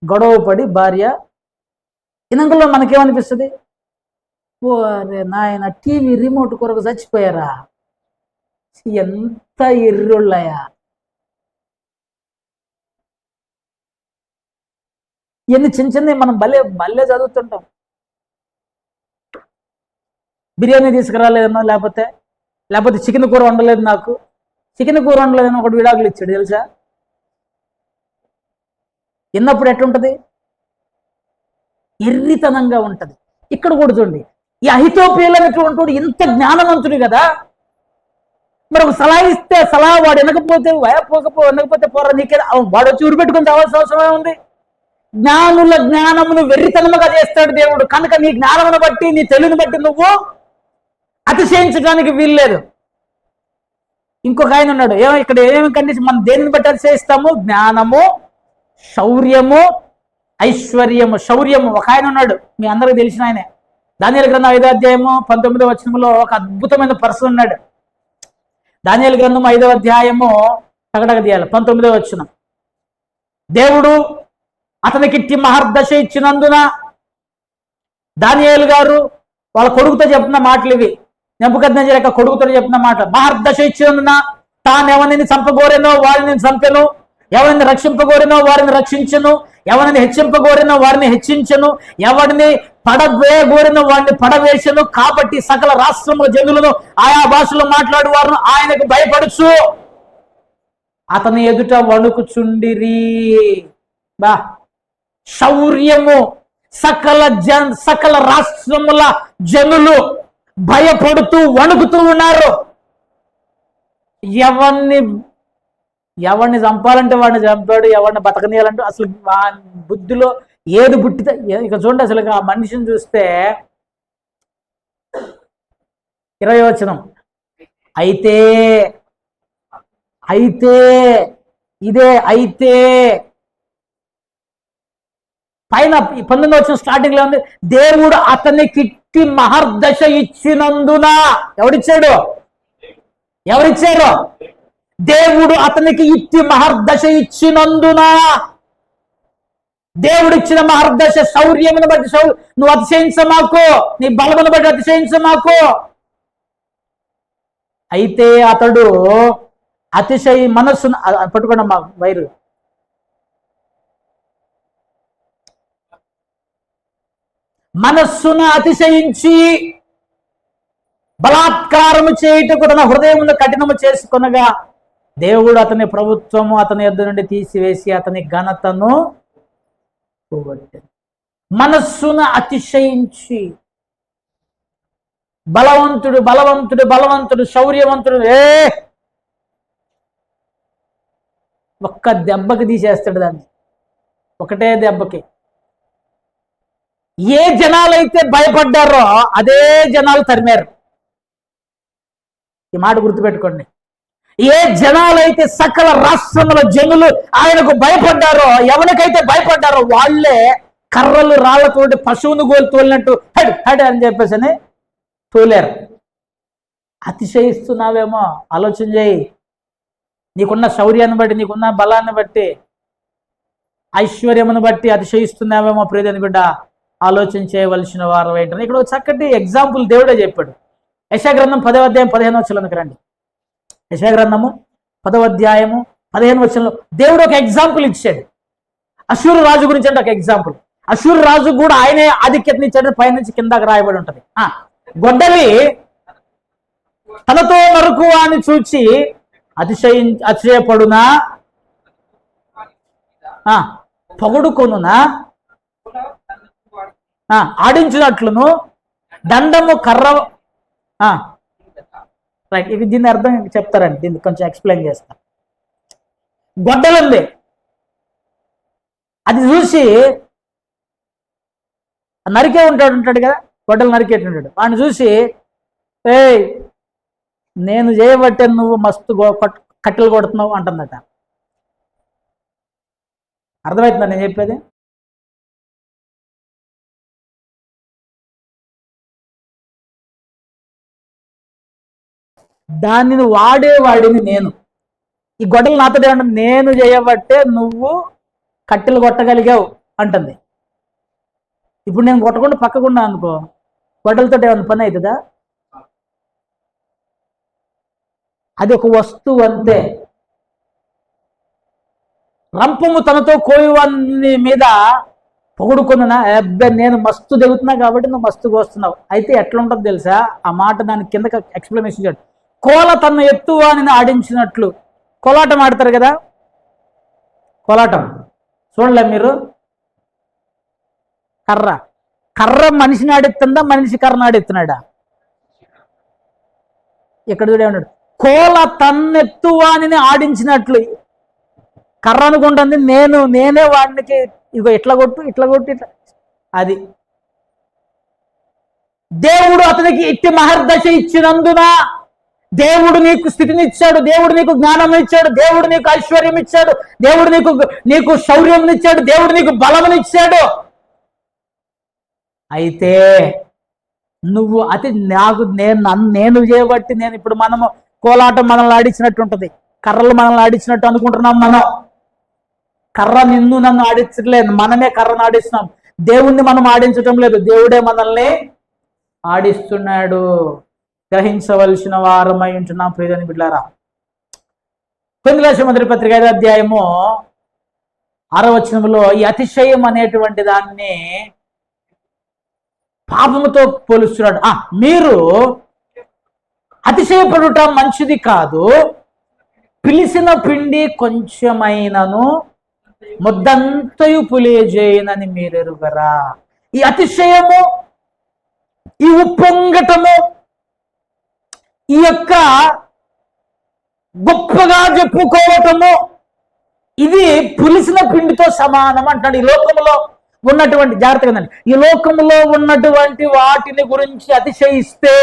గొడవ పడి భార్య. ఇనంగులో మనకేమనిపిస్తుంది? ఓ అరే నాయన, టీవీ రిమోట్ కొరకు చచ్చిపోయారా? ఎంత ఎర్రుళ్ళయా! ఇవన్నీ చిన్న చిన్నవి మనం భలే చదువుతుంటాం. బిర్యానీ తీసుకురాలేదన్నా, లేకపోతే చికెన్ కూర వండలేదు, నాకు చికెన్ కూర వండలేదని ఒకటి విడాకులు ఇచ్చాడు తెలుసా. విన్నప్పుడు ఎట్లుంటది? ఎర్రితనంగా ఉంటది. ఇక్కడ కూడా చూడండి, ఈ అహితోపేలు అనేటువంటి ఇంత జ్ఞానవంతుడు కదా, మరి ఒక సలహా ఇస్తే సలహా వాడు వినకపోతే వినకపోతే పోరా నీకే, వాడు వచ్చి ఊరు పెట్టుకుని రావాల్సిన అవసరమే ఉంది. జ్ఞానుల జ్ఞానమును వెర్రితనముగా చేస్తాడు దేవుడు. కనుక నీ జ్ఞానమును బట్టి, నీ తెలివిని బట్టి నువ్వు అతిశయించడానికి వీల్లేదు. ఇంకొక ఆయన ఉన్నాడు, ఇక్కడ ఏమేమి కండిషన్, మనం దేనిని బట్టి అతిశయిస్తాము? జ్ఞానము, శౌర్యము, ఐశ్వర్యము. శౌర్యము ఒక ఆయన ఉన్నాడు, మీ అందరికి తెలిసిన ఆయనే. దానియేలు గ్రంథం 5వ అధ్యాయము 19వ వచనంలో ఒక అద్భుతమైన పర్సన్ ఉన్నాడు. దానియేలు గ్రంథం 5వ అధ్యాయము తగడగ తీయాలి 19వ వచనం. దేవుడు అతనికి మహర్దశ ఇచ్చినందున, దానియేలు గారు వాళ్ళ కొడుకుతో చెప్తున్న మాటలు ఇవి. నెబుకద్నెజరు యొక్క కొడుకుతో చెప్తున్న మాట. మహర్దశ ఇచ్చినందున తాను ఎవరిని చంపగోరెనో వారిని చంపెను, ఎవరిని రక్షింపగోరినో వారిని రక్షించను, ఎవరిని హెచ్చింపగోరినో వారిని హెచ్చించను, ఎవరిని పడవేయగోరినో వారిని పడవేసను. కాబట్టి సకల రాష్ట్రముల జనులను, ఆయా భాషలో మాట్లాడు వారిని ఆయనకు భయపడుచు అతని ఎదుట వణుకుచుండిరి. బా శౌర్యము, సకల రాష్ట్రముల జనులు భయపడుతూ వణుకుతూ ఉన్నారు. ఎవరిని చంపాలంటే వాడిని చంపాడు, ఎవరిని బతకనీయాలంటే అసలు బుద్ధిలో ఏది పుట్టితే. ఇక చూడండి, అసలు ఆ మనిషిని చూస్తే 20వ వచనం. అయితే పైన 19వ వచనం స్టార్టింగ్ లో ఉంది, దేవుడు అతనికి మహర్దశ ఇచ్చినందున. ఎవరిచ్చారు? దేవుడు అతనికి మహర్దశ ఇచ్చినందున. దేవుడిచ్చిన మహర్దశ శౌర్యమును బట్టి నువ్వు అతిశయించమాకు, నీ బలమును బట్టి అతిశయించమాకు. అయితే అతడు మనస్సును పట్టుకోండి మా వైరు, మనస్సును అతిశయించి బలాత్కారము చేయుటకు తన హృదయమును కఠినము చేసుకొనగా, దేవుడు అతని ప్రభుత్వము అతని యొద్ద నుండి తీసివేసి అతని ఘనతను పోగొట్టాడు. మనస్సును అతిశయించి, బలవంతుడు శౌర్యవంతుడు ఒక్క దెబ్బకి తీసేస్తాడు దాన్ని, ఒకటే దెబ్బకి. ఏ జనాలైతే భయపడ్డారో అదే జనాలు తరిమారు. ఈ మాట గుర్తుపెట్టుకోండి. ఏ జనాలైతే సకల రాష్ట్రముల జనులు ఆయనకు భయపడ్డారో, ఎవరికైతే భయపడ్డారో వాళ్ళే కర్రలు రాళ్లతోటి పశువును తోలినట్టు హెడ్ హెడ్ అని చెప్పేసి తోలారు. అతిశయిస్తున్నావేమో, ఆలోచన చేయి. నీకున్న శౌర్యాన్ని బట్టి, నీకున్న బలాన్ని బట్టి, ఐశ్వర్యమును బట్టి అతిశయిస్తున్నావేమో ప్రియదేవుని బిడ్డ, ఆలోచన చేయవలసిన వారు ఏంటంటే, ఇక్కడ చక్కటి ఎగ్జాంపుల్ దేవుడే చెప్పాడు. యెషయా గ్రంథం 10వ అధ్యాయం 15వ వచనంలోకి రండి. యెషయా గ్రంథము 10వ అధ్యాయము 15వ వచనంలో దేవుడు ఒక ఎగ్జాంపుల్ ఇచ్చాడు. అష్షూరు రాజు గురించి అంటే ఒక ఎగ్జాంపుల్. అష్షూరు రాజు కూడా ఆయనే ఆధిక్యతని ఇచ్చాడు. పైనుంచి కిందకి రాయబడి ఉంటుంది. గొడ్డలి తనతో నరుకు అని చూచి అతిశయపడునా, పొగడుకొనునా, ఆడించినట్లును దండము కర్ర. రైట్, ఇది దీన్ని అర్థం చెప్తారండి, దీన్ని కొంచెం ఎక్స్ప్లెయిన్ చేస్తా. గొడ్డలుంది, అది చూసి నరికే ఉంటాడు కదా, గొడ్డలు నరికేటుంటాడు. వాడిని చూసి, నేను చేయబట్టే నువ్వు మస్తు కట్టెలు కొడుతున్నావు అంటుందట. అర్థమవుతుందా నేను చెప్పేది? దానిని వాడిని నేను, ఈ గొడ్డలు నాతో ఏమంటుంది, నేను చేయబట్టే నువ్వు కట్టెలు కొట్టగలిగావు అంటుంది. ఇప్పుడు నేను కొట్టకుండా పక్కకున్నా అనుకో, గొడ్డలతో ఏమన్నా పని అవుతుందా? అది ఒక వస్తువు అంతే. రంపము తనతో కోయువాని మీద పొగుడుకుందనా, అబ్బాయి నేను మస్తు దిగుతున్నా కాబట్టి నువ్వు మస్తుగా వస్తున్నావు. అయితే ఎట్లా ఉంటుంది తెలుసా ఆ మాట, దాని కిందకి ఎక్స్ప్లెనేషన్ చేయడు. కోల తన ఎత్తువాని ఆడించినట్లు. కోలాటం ఆడతారు కదా, కోలాటం చూడలే మీరు? కర్ర కర్ర మనిషిని ఆడిస్తుందా, మనిషి కర్రను ఆడిస్తున్నాడా? ఇక్కడ చూడేమన్నాడు, కోల తన్నెత్తువాని ఆడించినట్లు. కర్ర అనుకుంటుంది నేనే వాడికి ఇగో ఇట్లా కొట్టు ఇట్లా కొట్టు ఇట్లా. అది దేవుడు అతనికి ఇట్టి మహర్దశ ఇచ్చినందున, దేవుడు నీకు స్థితిని ఇచ్చాడు, దేవుడు నీకు జ్ఞానం ఇచ్చాడు, దేవుడు నీకు ఐశ్వర్యం ఇచ్చాడు, దేవుడు నీకు శౌర్యం ఇచ్చాడు, దేవుడు నీకు బలమునిచ్చాడు. అయితే నువ్వు నేను చేయబట్టి నేను ఇప్పుడు మనము కోలాటం మనల్ని ఆడించినట్టు ఉంటుంది, కర్రలు మనల్ని ఆడించినట్టు అనుకుంటున్నాం. మనం కర్ర నన్ను ఆడించట్లేదు, మనమే కర్రను ఆడిస్తున్నాం. దేవుణ్ణి మనం ఆడించటం లేదు, దేవుడే మనల్ని ఆడిస్తున్నాడు. గ్రహించవలసిన వారమై ఉంటున్నాం ప్రియని బిడ్డారా. కొరింథీయులకు మొదటి పత్రిక 5వ అధ్యాయము 6వ వచనంలో ఈ అతిశయం అనేటువంటి దాన్ని పాపముతో పోలుస్తున్నాడు. మీరు అతిశయపడుట మంచిది కాదు, పిలిచిన పిండి కొంచెమైనను ముద్దంతయు పులియజేయనని మీరెరుగరా. ఈ అతిశయము, ఈ ఉప్పొంగటము, ఈ యొక్క గొప్పగా చెప్పుకోవటము, ఇది పులిసిన పిండితో సమానం అంటాడు. ఈ లోకములో ఉన్నటువంటి, జాగ్రత్తగా, ఈ లోకములో ఉన్నటువంటి వాటిని గురించి అతిశయిస్తే,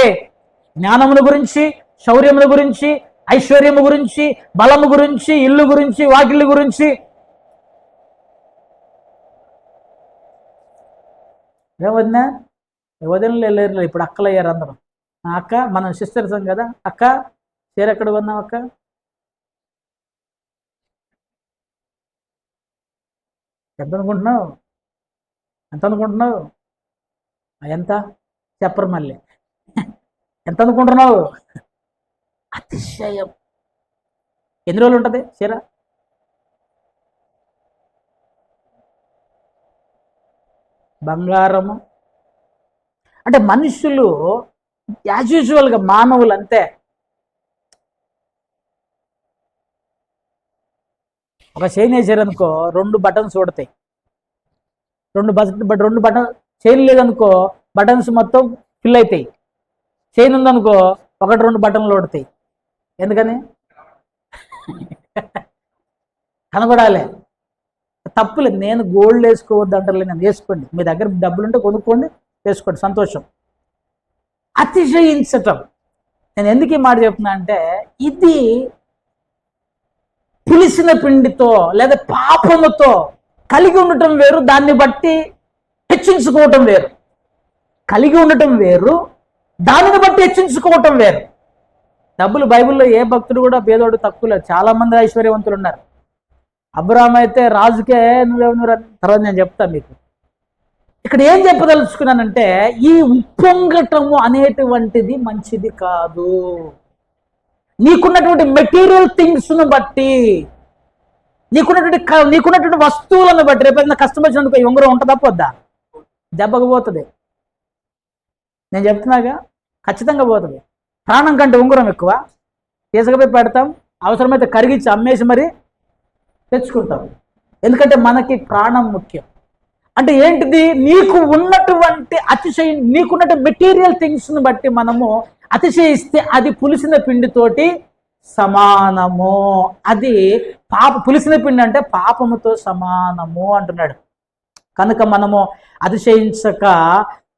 జ్ఞానమును గురించి, శౌర్యమును గురించి, ఐశ్వర్యము గురించి, బలము గురించి, ఇల్లు గురించి, వాకిళ్ళు గురించి, వదిన లేరు, ఇప్పుడు అక్కలు అయ్యారు అందరూ. అక్క, మనం సిస్టర్స్ కదా, అక్క చీర ఎక్కడ కొన్నావు అక్క? ఎంత అనుకుంటున్నావు? ఎంత చెప్పరు మళ్ళీ. ఎంత అనుకుంటున్నావు? అతిశయం. ఎన్ని రోజులు ఉంటుంది చీర? బంగారము అంటే మనుషులు యాజ్ యూజువల్గా మానవులు అంతే. ఒక చైన్ వేసారనుకో 2 బటన్స్ ఊడతాయి, 2 బటన్. చైన్ లేదనుకో బటన్స్ మొత్తం ఫిల్ అవుతాయి. చైన్ ఉందనుకో 1-2 బటన్లు ఊడతాయి. ఎందుకని? కనబడాలి. తప్పులేదు, నేను గోల్డ్ వేసుకోవద్దు అంటారులే, నేను వేసుకోండి, మీ దగ్గర డబ్బులుంటే కొనుక్కోండి, వేసుకోండి, సంతోషం. అతిశయించటం, నేను ఎందుకు ఈ మాట చెప్తున్నా అంటే, ఇది పులిసిన పిండితో లేదా పాపముతో కలిగి ఉండటం వేరు, దాన్ని బట్టి హెచ్చించుకోవటం వేరు. కలిగి ఉండటం వేరు, దానిని బట్టి హెచ్చించుకోవటం వేరు. డబ్బులు బైబిల్లో ఏ భక్తుడు కూడా పేదోడు తక్కువ లేదు, చాలా మంది ఐశ్వర్యవంతులు ఉన్నారు. అబ్రాహాము అయితే రాజుకే నువ్వు తర్వాత నేను చెప్తాను మీకు. ఇక్కడ ఏం చెప్పదలుచుకున్నానంటే, ఈ ఉప్పొంగటము అనేటువంటిది మంచిది కాదు. నీకున్నటువంటి మెటీరియల్ థింగ్స్ను బట్టి, నీకున్నటువంటి వస్తువులను బట్టి, రేపు కష్టం వచ్చినందుకు ఈ ఉంగరం ఉంటుందా పోద్దా? దెబ్బకు పోతుంది. నేను చెప్తున్నాగా, ఖచ్చితంగా పోతుంది. ప్రాణం కంటే ఉంగరం ఎక్కువ. తీసుకుపోయి పెడతాం, అవసరమైతే కరిగించి అమ్మేసి మరి తెచ్చుకుంటాం. ఎందుకంటే మనకి ప్రాణం ముఖ్యం. అంటే ఏంటిది? నీకు ఉన్నటువంటి అతిశయం, నీకున్నటువంటి మెటీరియల్ థింగ్స్ని బట్టి మనము అతిశయిస్తే అది పులిసిన పిండితోటి సమానము. అది పులిసిన పిండి అంటే పాపముతో సమానము అంటున్నాడు. కనుక మనము అతిశయించక,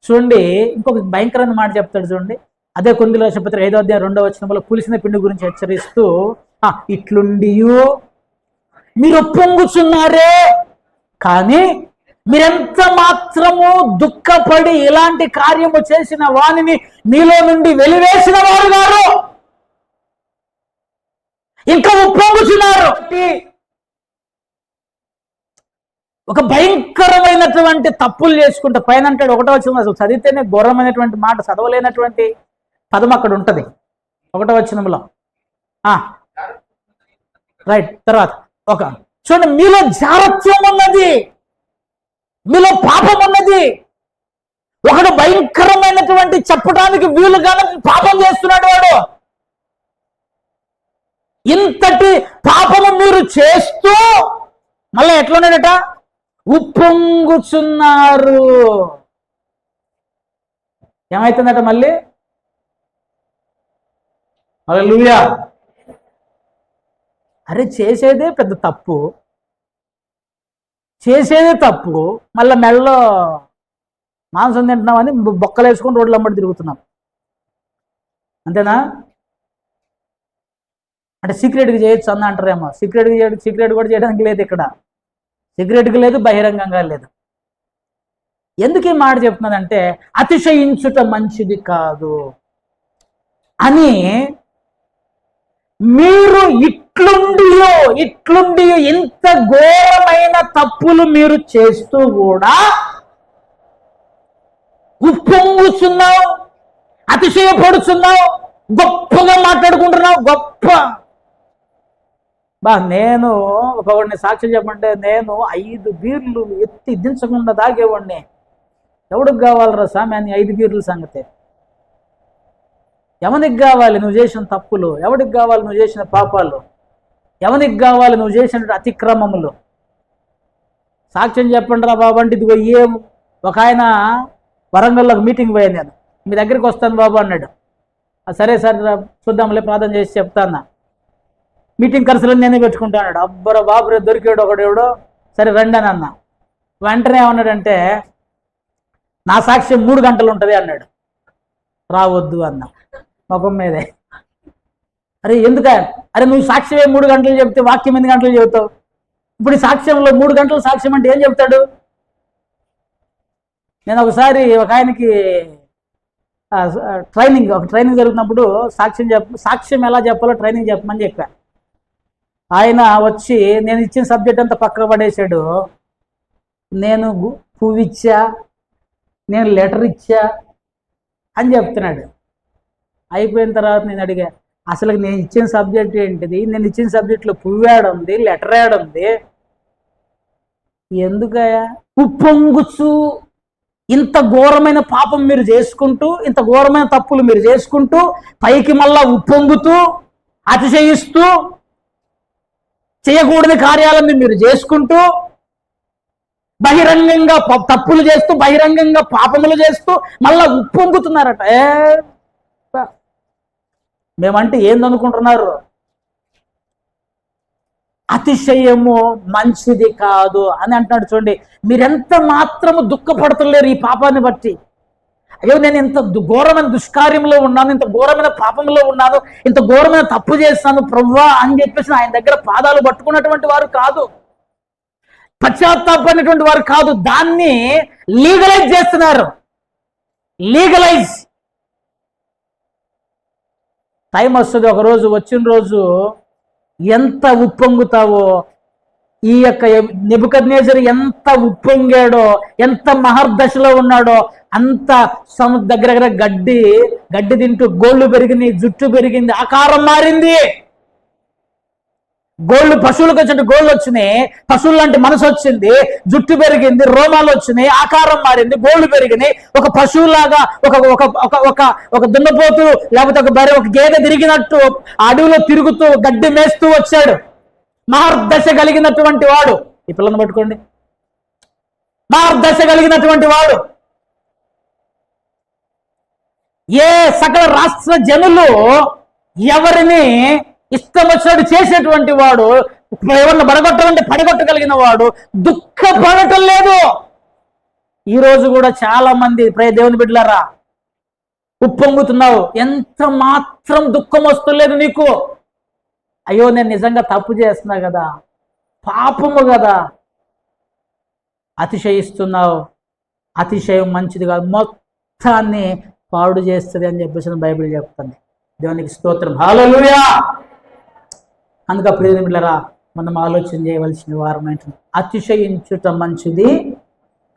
చూడండి ఇంకొక భయంకరమైన మాట చెప్తాడు చూడండి. అదే కొరింథీయులకు పత్రిక 5వ అధ్యాయం 2వ వచనంలో పులిసిన పిండి గురించి హెచ్చరిస్తూ, ఇట్లుండియు మీరు పొంగుచున్నారే, కానీ మీరెంత మాత్రము దుఃఖపడి ఇలాంటి కార్యము చేసిన వానిని మీలో నుండి వెలివేసిన వారు గారు ఇంకా ఉప్పొంగుచున్నారు. ఒక భయంకరమైనటువంటి తప్పులు చేసుకుంటే పైన అంటాడు 1వ వచనం, అసలు చదివితేనే ఘోరమైనటువంటి మాట, చదవలేనటువంటి పదం అక్కడ ఉంటుంది 1వ వచనంలో. రైట్. తర్వాత చూడండి, మీలో జారత్వం ఉన్నది, మీలో పాపం ఉన్నది. ఒకడు భయంకరమైనటువంటి చెప్పడానికి వీలుగానే పాపం చేస్తున్నాడు వాడు. ఇంతటి పాపము మీరు చేస్తూ మళ్ళీ ఎట్లున్నాడట, ఉప్పొంగుచున్నారు. ఏమైతుందట మళ్ళీ? హల్లెలూయా. అరే చేసేదే పెద్ద తప్పు, చేసేదే తప్పు, మళ్ళీ మెడలో మాంసం తింటున్నామని బొక్కలు వేసుకొని రోడ్లు అమ్మడి తిరుగుతున్నాం. అంతేనా? అంటే సీక్రెట్గా చేయొచ్చు అంద అంటారేమో. సీక్రెట్ కూడా చేయడానికి లేదు ఇక్కడ. సీక్రెట్గా లేదు, బహిరంగంగా లేదు. ఎందుకు ఈ మాట చెప్తున్నదంటే, అతిశయించుట మంచిది కాదు అని. మీరు ఇట్లుండి ఇంత ఘోరమైన తప్పులు మీరు చేస్తూ కూడా ఉప్పొంగుచున్నావు, అతిశయపడుచున్నావు, గొప్పగా మాట్లాడుకుంటున్నావు. నేను ఒకవాడిని సాక్ష్యం చెప్పంటే, నేను 5 బీర్లు ఎత్తి దించకుండా తాగేవాడిని. ఎవడికి కావాలరా స్వామి అని 5 బీర్ల సంగతి? ఎవరికి కావాలి నువ్వు చేసిన తప్పులు? ఎవరికి కావాలి నువ్వు చేసిన పాపాలు? ఎవరికి కావాలి నువ్వు చేసిన అతిక్రమములు? సాక్ష్యం చెప్పండి రా బాబు అంటే, ఇదిగో ఒక ఆయన వరంగల్లోకి మీటింగ్ పోయాను, నేను మీ దగ్గరికి వస్తాను బాబు అన్నాడు. సరే సార్ చూద్దాంలే, ప్రార్థన చేసి చెప్తాను. మీటింగ్ ఖర్చులను నేనే పెట్టుకుంటాడు. అబ్బరా బాబు రేపు దొరికాడు ఒకడెవడో, సరే రండి అని అన్నా. వెంటనే ఏమన్నాడంటే, నా సాక్ష్యం 3 గంటలు ఉంటుంది అన్నాడు. రావద్దు అన్న ముఖం మీదే. అరే ఎందుక? అరే నువ్వు సాక్ష్యమే 3 గంటలు చెప్తే వాక్యం 8 గంటలు చెబుతావు. ఇప్పుడు ఈ సాక్ష్యంలో 3 గంటల సాక్ష్యం అంటే ఏం చెప్తాడు? నేను ఒకసారి ఒక ఆయనకి ట్రైనింగ్ జరుగుతున్నప్పుడు సాక్ష్యం ఎలా చెప్పాలో ట్రైనింగ్ చెప్పమని చెప్పా. ఆయన వచ్చి నేను ఇచ్చిన సబ్జెక్ట్ అంతా పక్కకు పడేశాడు. నేను పువ్విచ్చా, నేను లెటర్ ఇచ్చా అని చెప్తున్నాడు. అయిపోయిన తర్వాత నేను అడిగా, అసలు నేను ఇచ్చిన సబ్జెక్ట్ ఏంటిది? నేను ఇచ్చిన సబ్జెక్ట్లో పువ్వాడు ఉంది, లెటర్ ఉంది, ఎందుకయ్యా? ఉప్పొంగుచు ఇంత ఘోరమైన పాపం మీరు చేసుకుంటూ, ఇంత ఘోరమైన తప్పులు మీరు చేసుకుంటూ, పైకి మళ్ళా ఉప్పొంగుతూ, అతిశయిస్తూ, చేయకూడని కార్యాలను మీరు చేసుకుంటూ, బహిరంగంగా తప్పులు చేస్తూ, బహిరంగంగా పాపములు చేస్తూ మళ్ళా ఉప్పొంగుతున్నారట. మేమంటే ఏందనుకుంటున్నారు? అతిశయము మంచిది కాదు అని అంటున్నాడు. చూడండి, మీరెంత మాత్రము దుఃఖపడుతులేరు ఈ పాపాన్ని బట్టి. అయ్యో నేను ఇంత ఘోరమైన దుష్కార్యంలో ఉన్నాను, ఇంత ఘోరమైన పాపంలో ఉన్నాను, ఇంత ఘోరమైన తప్పు చేస్తాను ప్రభువా అని చెప్పేసి ఆయన దగ్గర పాదాలు పట్టుకున్నటువంటి వారు కాదు, పశ్చాత్తాపడినటువంటి వారు కాదు. దాన్ని లీగలైజ్ చేస్తున్నారు. లీగలైజ్. టైం వస్తుంది, ఒకరోజు వచ్చిన రోజు ఎంత ఉప్పొంగుతావో, ఈ యొక్క నెబుకద్నెజరు ఎంత ఉప్పొంగాడో, ఎంత మహర్దశలో ఉన్నాడో, అంత దగ్గర గడ్డి తింటూ గోళ్ళు పెరిగింది, జుట్టు పెరిగింది, ఆకారం మారింది. గోళ్ళు పశువులకు వచ్చినట్టు గోళ్ళు వచ్చినాయి, పశువులు లాంటి మనసు వచ్చింది, జుట్టు పెరిగింది, రోమాలు వచ్చినాయి, ఆకారం మారింది, గోళ్ళు పెరిగినాయి. ఒక పశువులాగా ఒక దున్నపోతు లేకపోతే ఒక గేదె తిరిగినట్టు అడవిలో తిరుగుతూ గడ్డి మేస్తూ వచ్చాడు. మహర్దశ కలిగినటువంటి వాడు. ఈ పిల్లను పట్టుకోండి. మహర్దశ కలిగినటువంటి వాడు. ఏ సకల రాష్ట్ర జనులు ఎవరిని ఇష్టం వచ్చినట్టు చేసేటువంటి వాడు, ఎవరిని పడగొట్టాలంటే పడగొట్టగలిగిన వాడు దుఃఖపడటం లేదు. ఈరోజు కూడా చాలా మంది దేవుని బిడ్డలారా ఉప్పొంగుతున్నావు, ఎంత మాత్రం దుఃఖం వస్తలేదు నీకు. అయ్యో నేను నిజంగా తప్పు చేస్తున్నా కదా, పాపము కదా, అతిశయిస్తున్నావు. అతిశయం మంచిది కాదు, మొత్తాన్ని పాడు చేస్తుంది అని చెప్పేసి బైబిల్ చెప్తుంది. దేవునికి స్తోత్రం. హల్లెలూయా. అందుకే ప్రియమైన బిడ్డలారా మనం ఆలోచన చేయవలసిన వారం ఏంటంటే, అతిశయించుట మంచిది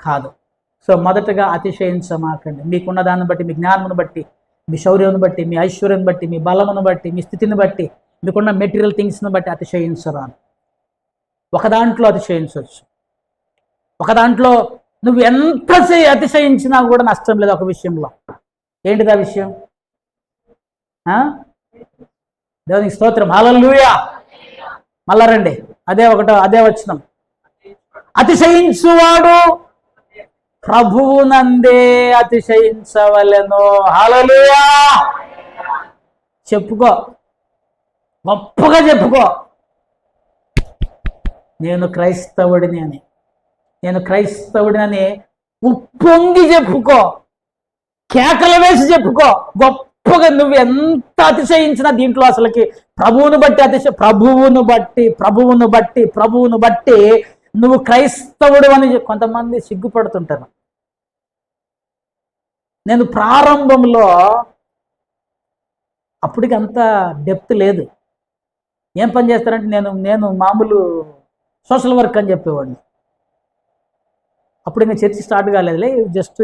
కాదు. సో మొదటగా అతిశయించమాకండి. మీకున్న దాన్ని బట్టి, మీ జ్ఞానమును బట్టి, మీ శౌర్యమును బట్టి, మీ ఐశ్వర్యం బట్టి, మీ బలమును బట్టి, మీ స్థితిని బట్టి మీకున్న మెటీరియల్ థింగ్స్ని బట్టి అతిశయించరాను. ఒక దాంట్లో అతిశయించవచ్చు, ఒక దాంట్లో నువ్వు ఎంత అతిశయించినా కూడా నష్టం లేదు. ఒక విషయంలో ఏంటిది ఆ విషయం? దేవునికి స్తోత్రం, హల్లెలూయా. మళ్ళా రండి, అదే వచనం. అతిశయించువాడు ప్రభువునందే అతిశయించవలెను. హల్లెలూయా. చెప్పుకో, గొప్పగా చెప్పుకో, నేను క్రైస్తవుడిని ఉప్పొంగి చెప్పుకో, కేకలు వేసి చెప్పుకో. గొప్పగా నువ్వు ఎంత అతిశయించినా దీంట్లో అసలుకి ప్రభువును బట్టి నువ్వు క్రైస్తవుడు అని కొంతమంది సిగ్గుపడుతుంటారు. నేను ప్రారంభంలో అప్పటికి అంత డెప్త్ లేదు. ఏం పని చేస్తారంటే నేను మామూలు సోషల్ వర్క్ అని చెప్పేవాడిని. అప్పుడు ఇంకా చర్చి స్టార్ట్ కాలేదులే, జస్ట్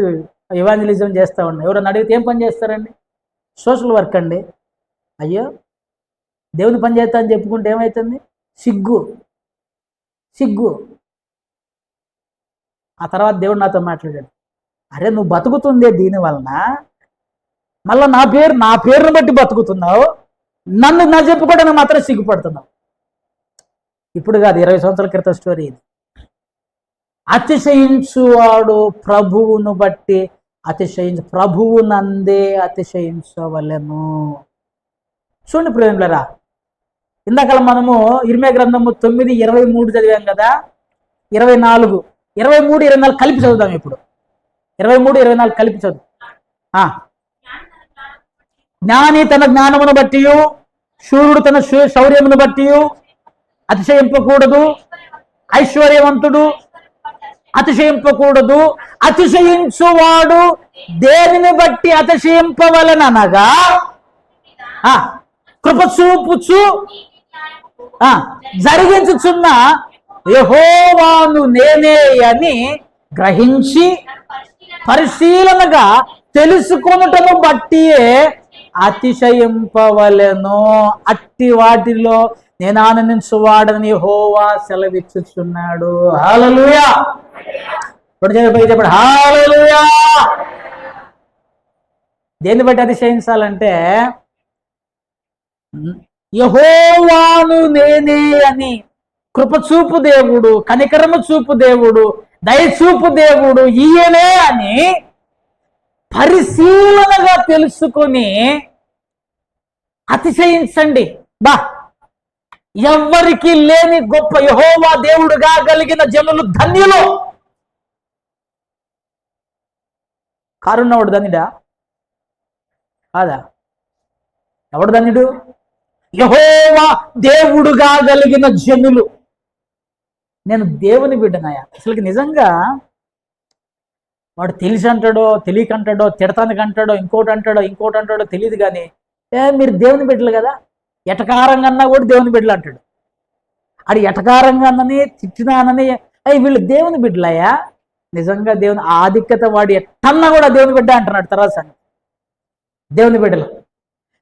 ఎవాంజలిజం చేస్తూ ఉన్నాను. ఎవరన్నా అడిగితే ఏం పని చేస్తారండి? సోషల్ వర్క్ అండి. అయ్యో, దేవుని పని చేస్తా అని చెప్పుకుంటే ఏమవుతుంది? సిగ్గు. ఆ తర్వాత దేవుడు నాతో మాట్లాడాడు, అరే నువ్వు బతుకుతుందే దీని వలన, మళ్ళీ నా పేరును బట్టి బతుకుతున్నావు, నా చెప్పుకోవడానికి మాత్రం సిగ్గుపడుతున్నావు. ఇప్పుడు కాదు, 20 సంవత్సరాల క్రితం స్టోరీ ఇది. అతిశయించువాడు ప్రభువును బట్టి ప్రభువునందే అతిశయించవలెను. చూడండి ప్రేమిలరా, ఇందాక మనము ఇర్మియా గ్రంథము 9:23 చదివాం కదా. 23, 24 కలిపి చదువుదాం. ఇప్పుడు 23, 24 కలిపి చదువు. జ్ఞాని తన జ్ఞానమును బట్టి, శూరుడు తన శౌర్యమును బట్టి అతిశయింపకూడదు, ఐశ్వర్యవంతుడు అతిశయింపకూడదు. అతిశయించువాడు దేనిని బట్టి అతిశయింపవలననగా కృప చూపుచు జరిగించుచున్న యెహోవాను నేనే అని గ్రహించి పరిశీలనగా తెలుసుకొనుటను బట్టియే అతిశయింపవలెను. అట్టి వాటిలో నేను ఆనందించువాడని యెహోవా సెలవిచ్చుచున్నాడు. హల్లెలూయా. చెప్పండి హల్లెలూయా. దేన్ని బట్టి అతిశయించాలంటే యెహోవాను నేనే అని, కృపచూపు దేవుడు, కనికరము చూపు దేవుడు, దయచూపు దేవుడు ఈయనే అని పరిశీలనగా తెలుసుకొని అతిశయించండి. ఎవ్వరికి లేని గొప్ప యెహోవా దేవుడుగా కలిగిన జనులు ధన్యులు. కారున్నవాడు ధన్యుడా కాదా? ఎవడు ధన్యుడు? యెహోవా దేవుడుగా కలిగిన జనులు. నేను దేవుని బిడ్డనాయా. అసలుకి నిజంగా వాడు తెలిసి అంటాడో తెలియకంటాడో, తిడతానికి అంటాడో, ఇంకోటి అంటాడో తెలియదు. కానీ మీరు దేవుని బిడ్డలు కదా, ఎటకారంగా అన్నా కూడా దేవుని బిడ్డలు అంటాడు. అది ఎటకారంగా అన్నని తిట్టినానని వీళ్ళు దేవుని బిడ్డలయ్యా. నిజంగా దేవుని ఆధిక్యత వాడు ఎట్టన్నా కూడా దేవుని బిడ్డ అంటున్నాడు. తర్వాత దేవుని బిడ్డలు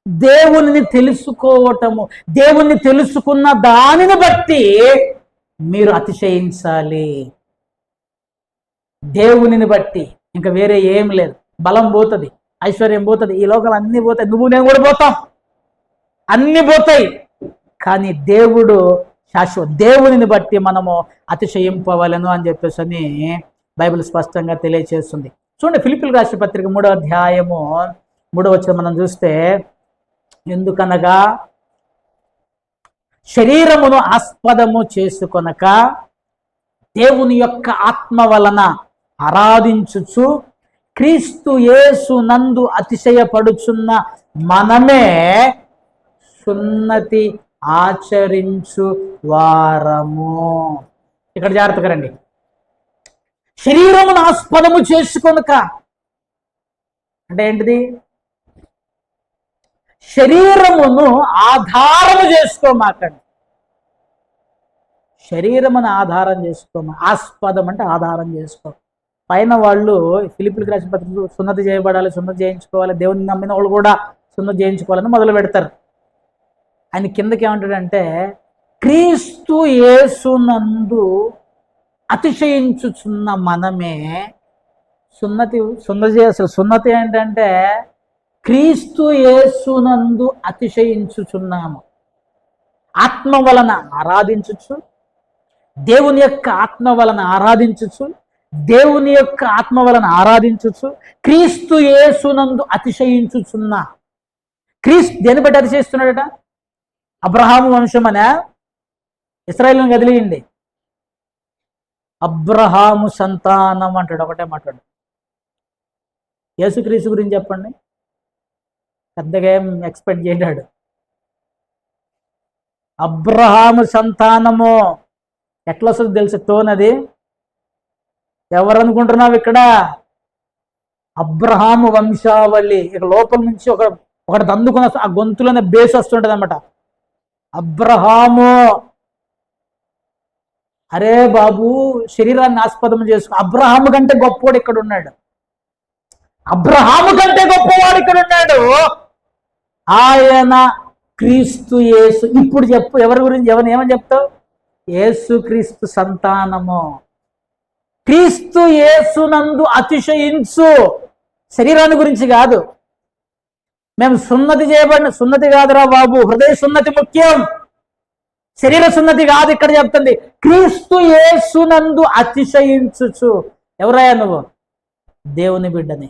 దేవుని తెలుసుకోవటము, దేవుణ్ణి తెలుసుకున్న దానిని బట్టి మీరు అతిశయించాలి. దేవునిని బట్టి, ఇంకా వేరే ఏం లేదు. బలం పోతుంది, ఐశ్వర్యం పోతుంది, ఈ లోకాలు అన్నీ పోతాయి, నువ్వు నేను కూడా పోతాం, అన్నీ పోతాయి. కానీ దేవుడు శాశ్వత. దేవునిని బట్టి మనము అతిశయింపవలను అని చెప్పేసి అని బైబిల్ స్పష్టంగా తెలియచేస్తుంది. చూడండి, ఫిలిప్పీయులకు రాసిన పత్రిక 3వ అధ్యాయము 3వ వచనం మనం చూస్తే, ఎందుకనగా శరీరమును ఆస్పదము చేసుకొనక దేవుని యొక్క ఆత్మ వలన ఆరాధించుచు క్రీస్తు యేసు నందు అతిశయపడుచున్న మనమే సున్నతి ఆచరించు వారము. ఇక్కడ జాగ్రత్తగా రండి. శరీరమును ఆస్పదము చేసుకొనక అంటే ఏంటిది? శరీరమును ఆధారము చేసుకోమాకండి. శరీరమును ఆధారం చేసుకోమా. ఆస్పదం అంటే ఆధారం చేసుకో. పైన వాళ్ళు ఫిలిప్పీయులకు రాసిన పత్రికలో సున్నతి చేయబడాలి, సున్నతి చేయించుకోవాలి, దేవుని నమ్మిన వాళ్ళు కూడా సున్నతి చేయించుకోవాలని మొదలు పెడతారు. ఆయన కిందకి ఏమంటాడంటే క్రీస్తు యేసునందు అతిశయించుచున్న మనమే సున్నతి ఏంటంటే క్రీస్తు యేసునందు అతిశయించుచున్నాము. ఆత్మ వలన ఆరాధించుచు, దేవుని యొక్క ఆత్మ వలన ఆరాధించుచు క్రీస్తు యేసునందు అతిశయించుచున్నా. క్రీస్తు దేని బట్టి అతిశయిస్తున్నాడట? అబ్రహాము వంశమనే ఇశ్రాయేలును కదిలియండి, అబ్రహాము సంతానం అంటాడు, ఒకటే మాట్లాడు. యేసుక్రీస్తు గురించి చెప్పండి, పెద్దగా ఏం ఎక్స్పెక్ట్ చేయడాడు. అబ్రహాము సంతానము ఎట్లా వస్తుంది తెలుసు? టోన్ అది ఎవరు అనుకుంటున్నావు? ఇక్కడ అబ్రహాము వంశావళి. ఇక లోపల నుంచి ఒకటి దందుకున్న ఆ గొంతులోనే బేస్ వస్తుంటది అన్నమాట. అబ్రహాము, అరే బాబు శరీరాన్ని ఆస్పదం చేసుకో. అబ్రహాము కంటే గొప్పవాడు ఇక్కడ ఉన్నాడు. ఆయన క్రీస్తు యేసు. ఇప్పుడు చెప్పు, ఎవరి గురించి, ఏమని చెప్తావు? యేసు క్రీస్తు సంతానము. క్రీస్తు యేసునందు అతిశయించు. శరీరాన్ని గురించి కాదు. మేము సున్నతి చేయబడిన, సున్నతి కాదురా బాబు, హృదయ సున్నతి ముఖ్యం, శరీర సున్నతి కాదు. ఇక్కడ చెప్తుంది క్రీస్తు యేసునందు అతిశయించుచు. ఎవరయ్యా నువ్వు? దేవుని బిడ్డని.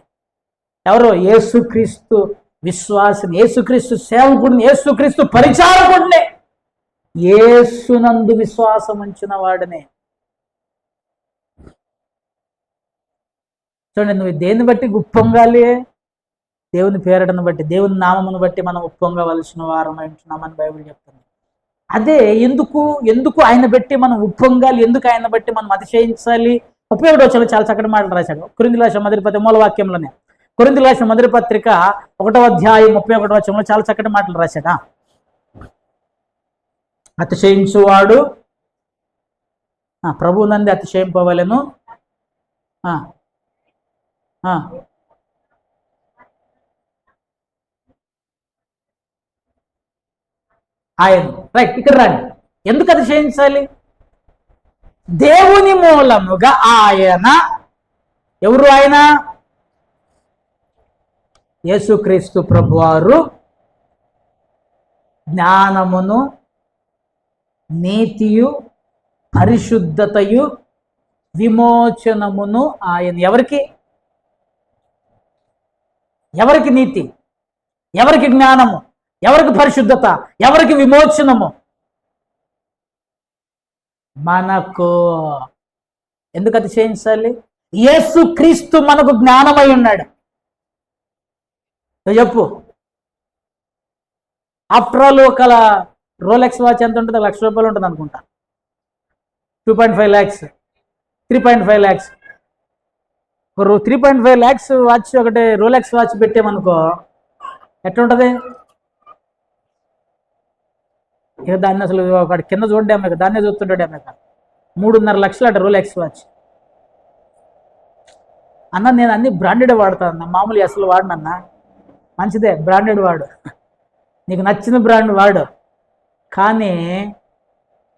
ఎవరు? యేసుక్రీస్తు విశ్వాసిని, యేసుక్రీస్తు సేవకుడిని, యేసుక్రీస్తు పరిచారకుడిని, యేసునందు విశ్వాసం ఉంచిన వాడిని. చూడండి, నువ్వు దేన్ని బట్టి ఉప్పొంగాలి? దేవుని పేరటను బట్టి, దేవుని నామమును బట్టి మనం ఉప్పొంగవలసిన వారమై ఉంటున్నామని బైబిల్ చెప్తుంది. అదే ఎందుకు ఆయన బట్టి మనం ఉప్పొంగాలి, ఎందుకు ఆయన బట్టి మనం అతిశయించాలి? 31వ వచనంలో చాలా చక్కటి మాటలు రాశాడు. కొరింథీయులకు రాసిన మొదటి పత్రిక మూలవాక్యంలోనే, కొరింథీయులకు రాసిన మొదటి పత్రిక 1వ అధ్యాయం 31వ వచనంలో చాలా చక్కటి మాటలు రాశాడా. అతిశయించువాడు ప్రభువు నందు అతిశయింపవలెను. ఆయన రైట్, ఇక్కడ రండి. ఎందుకు అతిశయించాలి? దేవుని మూలముగా ఆయన, ఎవరు ఆయన? యేసుక్రీస్తు ప్రభువారు జ్ఞానమును, నీతియు, పరిశుద్ధతయు, విమోచనమును ఆయన. ఎవరికి నీతి, ఎవరికి జ్ఞానము, ఎవరికి పరిశుద్ధత, ఎవరికి విమోచనము? మనకు. ఎందుకు అతిశయించాలి? యేసుక్రీస్తు మనకు జ్ఞానమై ఉన్నాడు. చెప్పు. ఆఫ్టర్ ఆల్ ఒక రోలెక్స్ వాచ్ ఎంత ఉంటుంది? ₹1,00,000 ఉంటుంది అనుకుంటా. 2.5 lakhs, 3.5 lakhs. 3.5 lakhs వాచ్, ఒకటి రోలెక్స్ వాచ్ పెట్టామనుకో ఎట్లుంటది? ఇక దాన్ని అసలు ఒకటి కింద చూడడామే, దాన్నే చూస్తుంటాడేమే. 3.5 లక్షలు అట రోలెక్స్ వాచ్. అన్న నేను అన్ని బ్రాండెడ్ వాడతాను, మామూలు అసలు వాడినన్నా. మంచిదే, బ్రాండెడ్ వాడు, నీకు నచ్చిన బ్రాండ్ వాడు. కానీ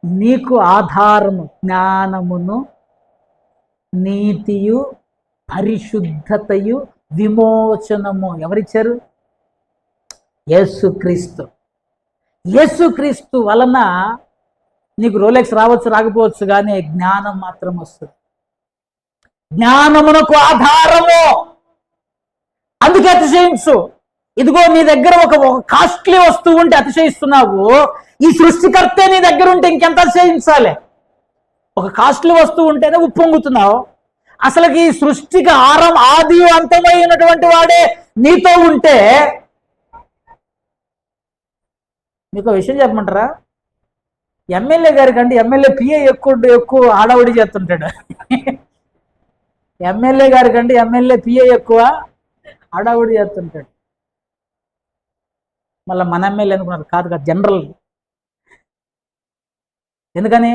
నీకు ఆధారము జ్ఞానమును, నీతియు, పరిశుద్ధతయు, విమోచనము ఎవరిచ్చారు? యేసుక్రీస్తు. యేసుక్రీస్తు వలన నీకు రోలెక్స్ రావచ్చు, రాకపోవచ్చు, కానీ జ్ఞానం మాత్రం వస్తుంది. జ్ఞానమునకు ఆధారము. అందుకే అతిశయించు. ఇదిగో నీ దగ్గర ఒక కాస్ట్లీ వస్తువు ఉంటే అతిశయిస్తున్నావు. ఈ సృష్టికర్తే నీ దగ్గర ఉంటే ఇంకెంత అతిశయించాలి? ఒక కాస్ట్లీ వస్తువు ఉంటేనే ఉప్పొంగుతున్నావు. అసలుకి ఈ సృష్టికి ఆది అంతమైనటువంటి వాడే నీతో ఉంటే, మీకు విషయం చెప్పమంటారా? ఎమ్మెల్యే గారి కంటే ఎమ్మెల్యే పిఏ ఎక్కువ ఆడవిడి చేస్తుంటాడు. ఎమ్మెల్యే గారి కంటే ఎమ్మెల్యే పిఏ ఎక్కువ ఆడవిడి చేస్తుంటాడు. మళ్ళీ మన ఎమ్మెల్యే అనుకున్నారు, కాదు జనరల్. ఎందుకని?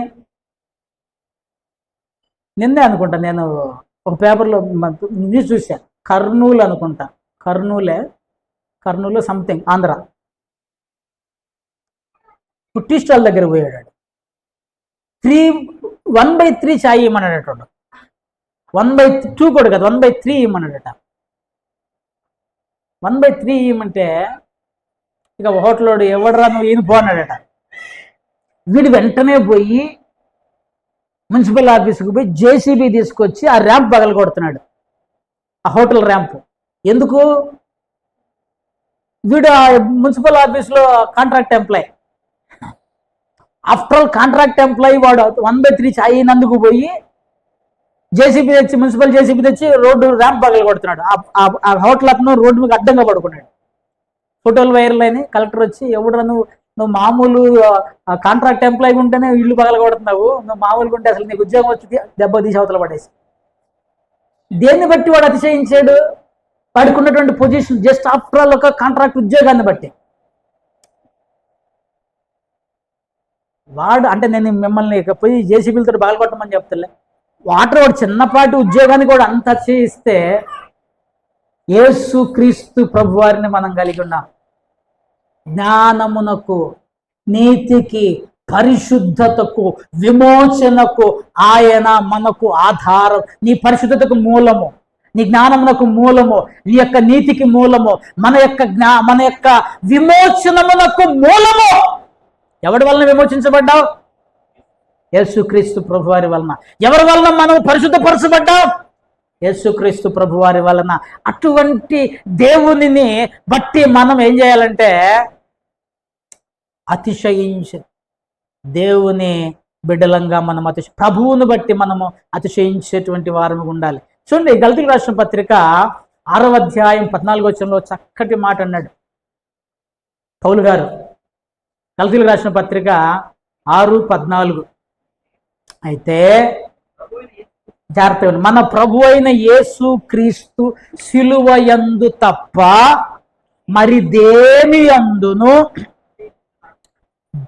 నిన్నే అనుకుంటా, నేను ఒక పేపర్లో న్యూస్ చూశాను. కర్నూలు అనుకుంటా, Kurnool something, Andhra. Tea stall దగ్గర పోయాడు. 1/3 ఛాయ్ ఇమ్మన్నాడట. 1/2 కూడా కాదు, 1/3 ఇమ్మన్నాడట. 1/3 ఇవ్వమంటే ఇక హోటల్లోడు ఎవడరా నువ్వు ఈయన పోన్నాడట. వీడు వెంటనే పోయి మున్సిపల్ ఆఫీస్కి పోయి జేసీబీ తీసుకొచ్చి ఆ ర్యాంప్ పగలు కొడుతున్నాడు, ఆ హోటల్ ర్యాంప్. ఎందుకు? వీడు ఆ మున్సిపల్ ఆఫీస్లో contract employee. After all contract employee వాడు 1/3 ఛాయ్ అయినందుకు పోయి జేసీబీ తెచ్చి, మున్సిపల్ జేసీబీ తెచ్చి రోడ్డు ర్యాంప్ పగలు కొడుతున్నాడు. ఆ హోటల్ అతను రోడ్డు మీద అడ్డంగా పడుకున్నాడు. ఫోటోలు వైరల్ అయినాయి. కలెక్టర్ వచ్చి ఎవడరా నువ్వు మామూలు కాంట్రాక్ట్ ఎంప్లాయీ ఉంటేనే ఇల్లు పగల కొడుతున్నావు, నువ్వు మామూలుగా ఉంటే అసలు నీకు ఉద్యోగం వచ్చి దెబ్బ తీసి అవతల పడేసి. దేన్ని బట్టి వాడు అతిశయించాడు? వాడికి ఉన్నటువంటి పొజిషన్ జస్ట్ ఆఫ్టర్ ఆల్ ఒక కాంట్రాక్ట్ ఉద్యోగాన్ని బట్టి. వాడు అంటే నేను మిమ్మల్ని పోయి జేసీబీలతో పగలగొట్టమని చెప్తలే. వాడు చిన్నపాటి ఉద్యోగాన్ని కూడా అంత చేయిస్తే యేసు క్రీస్తు ప్రభు వారిని మనం కలిగి ఉన్నాం. జ్ఞానమునకు, నీతికి, పరిశుద్ధతకు, విమోచనకు ఆయన మనకు ఆధారం. నీ పరిశుద్ధతకు మూలము, నీ జ్ఞానమునకు మూలము, నీ యొక్క నీతికి మూలము, మన యొక్క విమోచనమునకు మూలము. ఎవరి వలన విమోచించబడ్డావు? యేసుక్రీస్తు ప్రభువారి వలన. ఎవరి వలన మనం పరిశుద్ధపరచబడ్డాం? యేసుక్రీస్తు ప్రభువారి వలన. అటువంటి దేవునిని బట్టి మనం ఏం చేయాలంటే అతిశయించే దేవుని బిడ్డలంగా మనం ప్రభువును బట్టి మనము అతిశయించేటువంటి వారము ఉండాలి. చూడండి, గలతీయులకు రాసిన పత్రిక 6వ అధ్యాయం 14వ వచనంలో చక్కటి మాట అన్నాడు పౌలు గారు. గలతీయులకు రాసిన పత్రిక 6:14. అయితే జాగ్రత్త, మన ప్రభు అయిన యేసు క్రీస్తు సిలువ యందు తప్ప మరి దేని యందును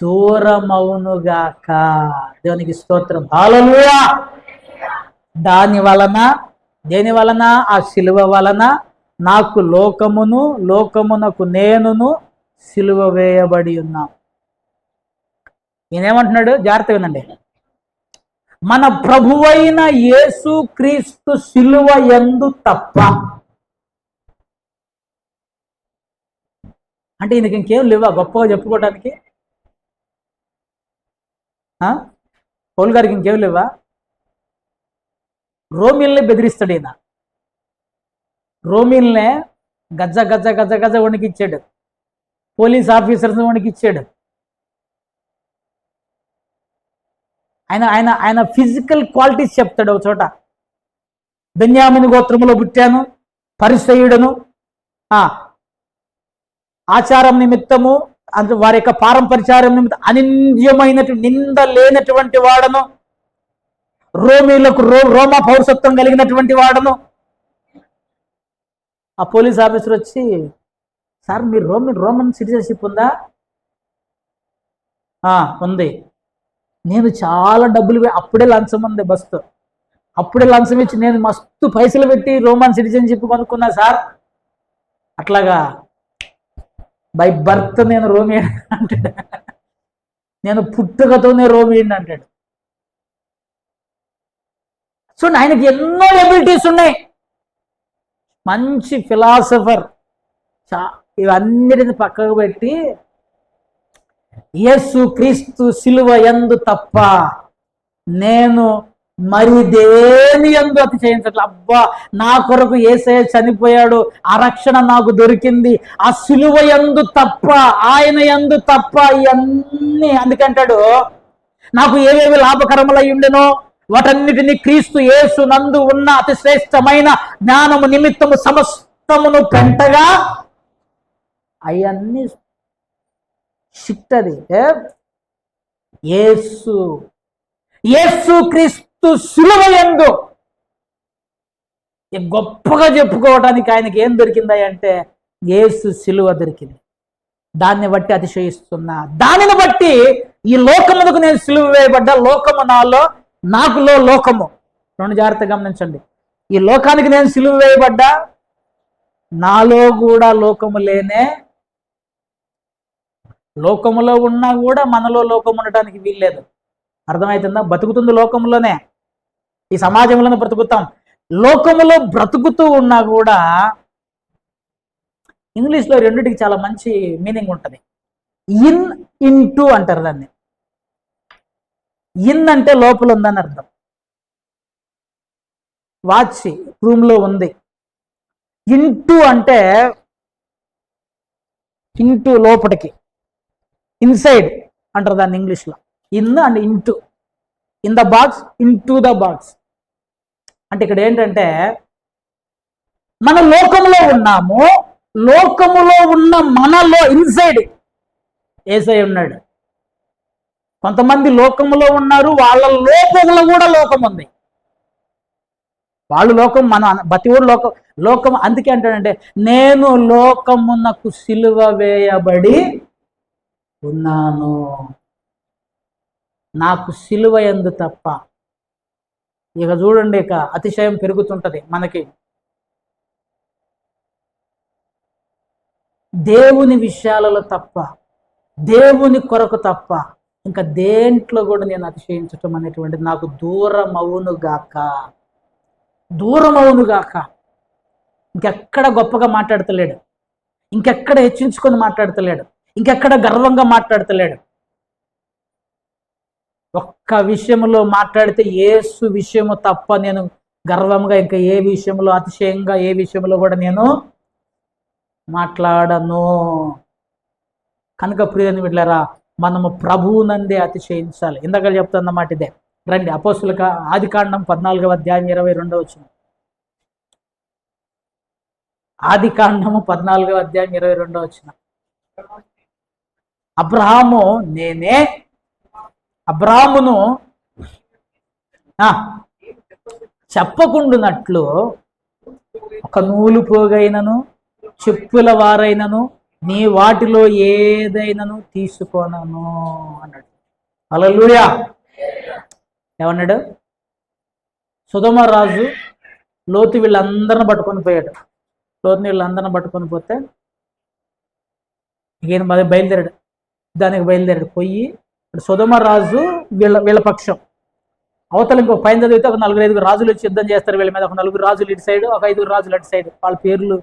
దూరమవునుగాక. దేవునికి స్తోత్రం, హల్లెలూయా. దాని వలన, దేని వలన? ఆ సిలువ వలన నాకు లోకమును, లోకమునకు నేనును సిలువ వేయబడి ఉన్నాం. ఈయనేమంటున్నాడు? జాగ్రత్త వినండి. మన ప్రభువైన యేసు క్రీస్తు సిలువ యందు తప్ప. అంటే ఈయనకి ఇంకేం లేవా గొప్పగా చెప్పుకోవడానికి? పౌలు గారికి ఇంకేం లేవా? రోమిల్ని బెదిరిస్తాడు ఈయన. రోమిల్నే గజ్జ గజ్జ గజ్జ గజ్జ వణికిచ్చాడు, పోలీస్ ఆఫీసర్స్ వణికిచ్చాడు. ఆయన ఫిజికల్ క్వాలిటీస్ చెప్తాడు. ఒక చోట బెన్యామీను గోత్రములో పుట్టాను, పరిసయ్యుడను, ఆచారం నిమిత్తము అంటే వారి యొక్క పారంపర్యాచారం నిమిత్తం అనింద్యమైనటువంటి నింద లేనటువంటి వాడను, రోమీలకు రోమా పౌరసత్వం కలిగినటువంటి వాడను. ఆ పోలీస్ ఆఫీసర్ వచ్చి, సార్ మీరు రోమన్ సిటిజన్షిప్ ఉందా? ఉంది. నేను చాలా డబ్బులు అప్పుడే లంచం ఉంది బస్తో, అప్పుడే లంచం ఇచ్చి నేను మస్తు పైసలు పెట్టి రోమన్ సిటిజన్షిప్ కొనుక్కున్నా సార్. అట్లాగా బై బర్త్ నేను రోమియన్ అంటాడు, నేను పుట్టుకతోనే రోమియన్ అంటాడు. సో ఆయనకి ఎన్నో ఎబిలిటీస్ ఉన్నాయి, మంచి ఫిలాసఫర్. ఇవన్నిటిని పక్కకు పెట్టి యేసు క్రీస్తు సిలువ యందు తప్ప నేను మరి దేని యందు అతిశయించట్ల. అబ్బా, నా కొరకు యేసయ్య చనిపోయాడు, ఆ రక్షణ నాకు దొరికింది, ఆ సిలువ యందు తప్ప, ఆయన యందు తప్ప ఇవన్నీ. అందుకంటాడు, నాకు ఏవేవి లాభకరములై ఉండెనో వాటన్నిటినీ క్రీస్తు యేసు నందు ఉన్న అతి శ్రేష్టమైన జ్ఞానము నిమిత్తము సమస్తమును పెంటగా అవన్నీ షిట్. అది యేసు క్రీస్తు సిలువ యందు గొప్పగా చెప్పుకోవడానికి ఆయనకి ఏం దొరికిందా అంటే యేసు సిలువ దొరికింది. దాన్ని బట్టి అతిశయిస్తున్నా. దానిని బట్టి ఈ లోకమునకు నేను సిలువ వేయబడ్డా, లోకము నాలో, నాకులో లోకము. రెండు జాగ్రత్తగా గమనించండి. ఈ లోకానికి నేను సిలువ వేయబడ్డా, నాలో కూడా లోకము లేనే లోకములో ఉన్నా కూడా మనలో లోకం ఉండటానికి వీల్లేదు. అర్థమవుతుందా? బతుకుతుంది లోకంలోనే, ఈ సమాజంలోనే బ్రతుకుతాం. లోకములో బ్రతుకుతూ ఉన్నా కూడా ఇంగ్లీష్లో రెండిటికి చాలా మంచి మీనింగ్ ఉంటుంది. ఇన్, ఇంటూ అంటారు దాన్ని. ఇన్ అంటే లోపల ఉందని అర్థం. వాచ్ రూమ్లో ఉంది. ఇంటూ అంటే ఇంటూ లోపలికి, ఇన్సైడ్ అంటారు దాన్ని ఇంగ్లీష్లో. In and into, in the box, into the box. అంటే ఇక్కడ ఏంటంటే మన లోకంలో ఉన్నాము, లోకములో ఉన్న మనలో ఇన్సైడ్ యేసయ్య ఉన్నాడు. కొంతమంది లోకములో ఉన్నారు, వాళ్ళ లోకంలో కూడా లోకం ఉంది. వాళ్ళు లోకం, మన బతివుడు లోకం. లోకం అందుకే అంటాడంటే, నేను లోకమునకు సిలువ వేయబడి ఉన్నాను, నాకు సిలువ యందు తప్ప. ఇక చూడండి, ఇక అతిశయం పెరుగుతుంటది మనకి. దేవుని విషయాలలో తప్ప, దేవుని కొరకు తప్ప ఇంకా దేంట్లో కూడా నేను అతిశయించటం అనేటువంటిది నాకు దూరం అవునుగాక, దూరం అవునుగాక. ఇంకెక్కడ గొప్పగా మాట్లాడతలేడు, ఇంకెక్కడ హెచ్చించుకొని మాట్లాడతలేడు, ఇంకెక్కడ గర్వంగా మాట్లాడతలేడు. ఒక్క విషయంలో మాట్లాడితే యేసు విషయము తప్ప నేను గర్వంగా ఇంకా ఏ విషయంలో, అతిశయంగా ఏ విషయంలో కూడా నేను మాట్లాడను. కనుక ప్రియని బిడ్డలారా, మనము ప్రభువునందే అతిశయించాలి. ఇందాక చెప్తున్నమాట ఇదే. రండి అపోస్తుల ఆదికాండం 14వ అధ్యాయం 22వ వచనం. ఆదికాండము 14వ అధ్యాయం 22వ వచనం. అబ్రహాము నేనే అబ్రహామును చెప్పకుండునట్లు ఒక నూలు పోగైనను చెప్పుల వారైనను నీ వాటిలో ఏదైనాను తీసుకోనను అన్నాడు. హల్లెలూయా. ఏమన్నాడు? సొదొమ రాజు లోతు వీళ్ళందరిని పట్టుకొని పోయాడు. లోతుని వీళ్ళందరిని పట్టుకొని పోతే ఈయన బయలుదేరాడు, దానికి బయలుదేరాడు. పోయి సొదొమ రాజు వీళ్ళ పక్షం. అవతల ఇంకొక పైన చదివితే ఒక 4-5 రాజులు వచ్చి యుద్ధం చేస్తారు వీళ్ళ మీద. ఒక 4 రాజులు ఇటు సైడ్, ఒక 5 రాజులు అటు సైడ్, వాళ్ళ పేర్లు.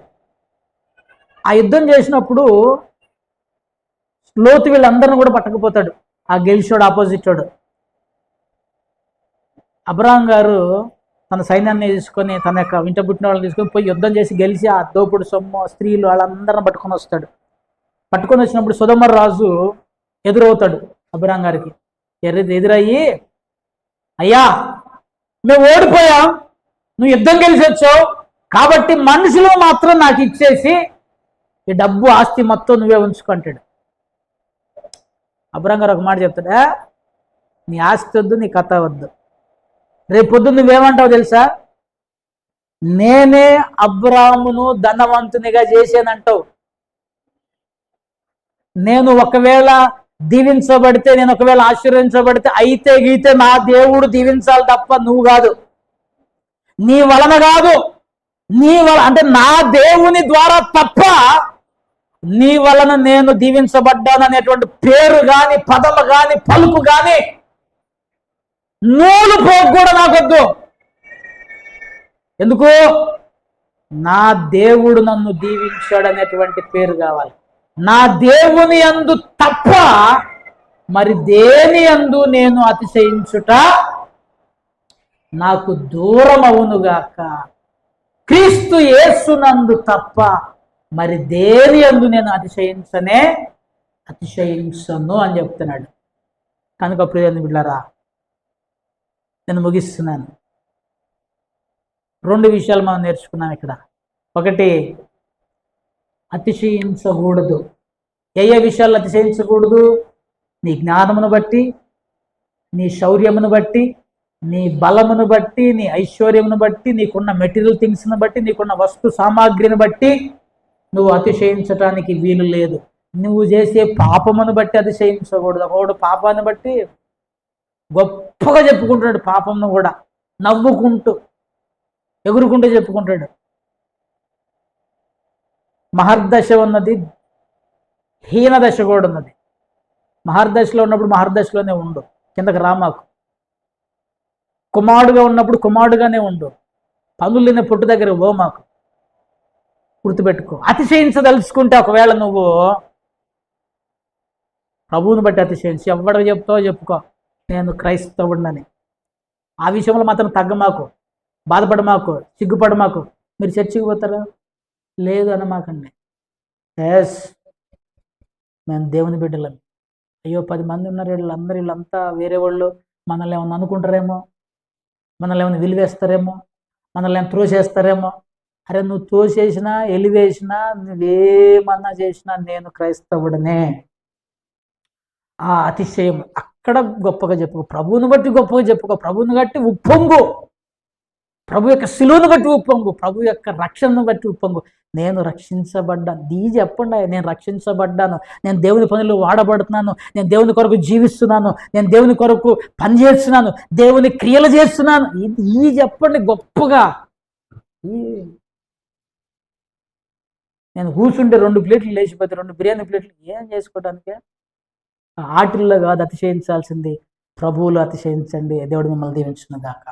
ఆ యుద్ధం చేసినప్పుడు లోతు వీళ్ళందరిని కూడా పట్టకపోతాడు, ఆ గెలిచాడు ఆపోజిట్ వాడు. అబ్రహాం గారు తన సైన్యాన్ని తీసుకొని, తన యొక్క వింట పుట్టిన వాళ్ళని తీసుకొని పోయి యుద్ధం చేసి గెలిచి ఆ దోపుడు సొమ్ము స్త్రీలు వాళ్ళందరిని పట్టుకొని వస్తాడు. పట్టుకొని వచ్చినప్పుడు సొదొమ రాజు ఎదురవుతాడు అబ్రహాం గారికి. ఎదురయ్యి, అయ్యా మేము ఓడిపోయాం, నువ్వు యుద్ధం గెలిచి వచ్చావు కాబట్టి మనుషులు మాత్రం నాకు ఇచ్చేసి ఈ డబ్బు ఆస్తి మొత్తం నువ్వే ఉంచుకుంటాడు. అబ్రహాం గారు ఒక మాట చెప్తాడా, నీ ఆస్తి వద్దు, నీ కథ వద్దు, రేపు పొద్దున్న నువ్వేమంటావు తెలుసా? నేనే అబ్రాహామును ధనవంతునిగా చేశానంటావు. నేను ఒకవేళ దీవించబడితే, నేను ఒకవేళ ఆశీర్వదించబడితే అయితే గీతే నా దేవుడు దీవించాలి తప్ప నువ్వు కాదు, నీ వలన కాదు. నీ వలన అంటే నా దేవుని ద్వారా తప్ప నీ వలన నేను దీవించబడ్డాను అనేటువంటి పేరు కానీ, పదము కానీ, పలుకు కానీ, నూలు పోగు కూడా నాకొద్దు. ఎందుకు? నా దేవుడు నన్ను దీవించాడు అనేటువంటి పేరు కావాలి. నా దేవుని యందు తప్ప మరి దేని యందు నేను అతిశయించుట నాకు దూరం అవునుగాక. క్రీస్తు యేసునందు తప్ప మరి దేని యందు నేను అతిశయించను అని చెప్తున్నాడు. కనుక ప్రియని బిడ్డలారా, నేను ముగిస్తున్నాను. 2 విషయాలు మనం నేర్చుకున్నాం ఇక్కడ. ఒకటి, అతిశయించకూడదు. ఏ విషయాలు అతిశయించకూడదు? నీ జ్ఞానమును బట్టి, నీ శౌర్యమును బట్టి, నీ బలమును బట్టి, నీ ఐశ్వర్యమును బట్టి, నీకున్న మెటీరియల్ థింగ్స్ను బట్టి, నీకున్న వస్తు సామాగ్రిని బట్టి నువ్వు అతిశయించటానికి వీలు లేదు. నువ్వు చేసే పాపమును బట్టి అతిశయించకూడదు. ఒకడు పాపాన్ని బట్టి గొప్పగా చెప్పుకుంటాడు, పాపంను కూడా నవ్వుకుంటూ ఎగురుకుంటూ చెప్పుకుంటాడు. మహర్దశ ఉన్నది, హీన దశ కూడా ఉన్నది. మహర్దశలో ఉన్నప్పుడు మహర్దశలోనే ఉండు, కిందకి రా మాకు. కుమారుడుగా ఉన్నప్పుడు కుమారుడుగానే ఉండు, పనులు లేని పుట్టు దగ్గర ఓ మాకు. గుర్తుపెట్టుకో. అతిశయించదలుచుకుంటే ఒకవేళ నువ్వు ప్రభువుని బట్టి అతిశయించి ఎవడు చెప్తావో చెప్పుకో, నేను క్రైస్తవుడినని. ఆ విషయంలో మాత్రం తగ్గమాకు, బాధపడమాకు, సిగ్గుపడమాకు. మీరు చర్చికి పోతారా? లేదు అనమాకండి. ఎస్, మేము దేవుని బిడ్డలం. అయ్యో 10 మంది ఉన్నారు, వీళ్ళంతా వేరే వాళ్ళు, మనల్ని ఏమన్నా అనుకుంటారేమో, మనల్ని ఏమైనా విలువేస్తారేమో, మనల్ని ఏమైనా త్రోసేస్తారేమో. అరే నువ్వు తోసేసినా ఎలివేసినా నువ్వేమన్నా చేసినా నేను క్రైస్తవుడనే. ఆ అతిశయం అక్కడ గొప్పగా చెప్పుకో. ప్రభువుని బట్టి గొప్పగా చెప్పుకో. ప్రభువుని బట్టి ఉప్పొంగు. ప్రభు యొక్క శిలువను బట్టి ఉప్పొంగు. ప్రభు యొక్క రక్షణను బట్టి ఉప్పొంగు. నేను రక్షించబడ్డాను. చెప్పండి, నేను రక్షించబడ్డాను, నేను దేవుని పనులు వాడబడుతున్నాను, నేను దేవుని కొరకు జీవిస్తున్నాను, నేను దేవుని కొరకు పని చేస్తున్నాను, దేవుని క్రియలు చేస్తున్నాను. ఇది చెప్పండి గొప్పగా. నేను కూర్చుంటే 2 ప్లేట్లు లేచిపోతే 2 బిర్యానీ ప్లేట్లు ఏం చేసుకోవడానికే? ఆటిల్లో కాదు అతిశయించాల్సింది, ప్రభువులు అతిశయించండి. దేవుడు మిమ్మల్ని దీవించును గాక.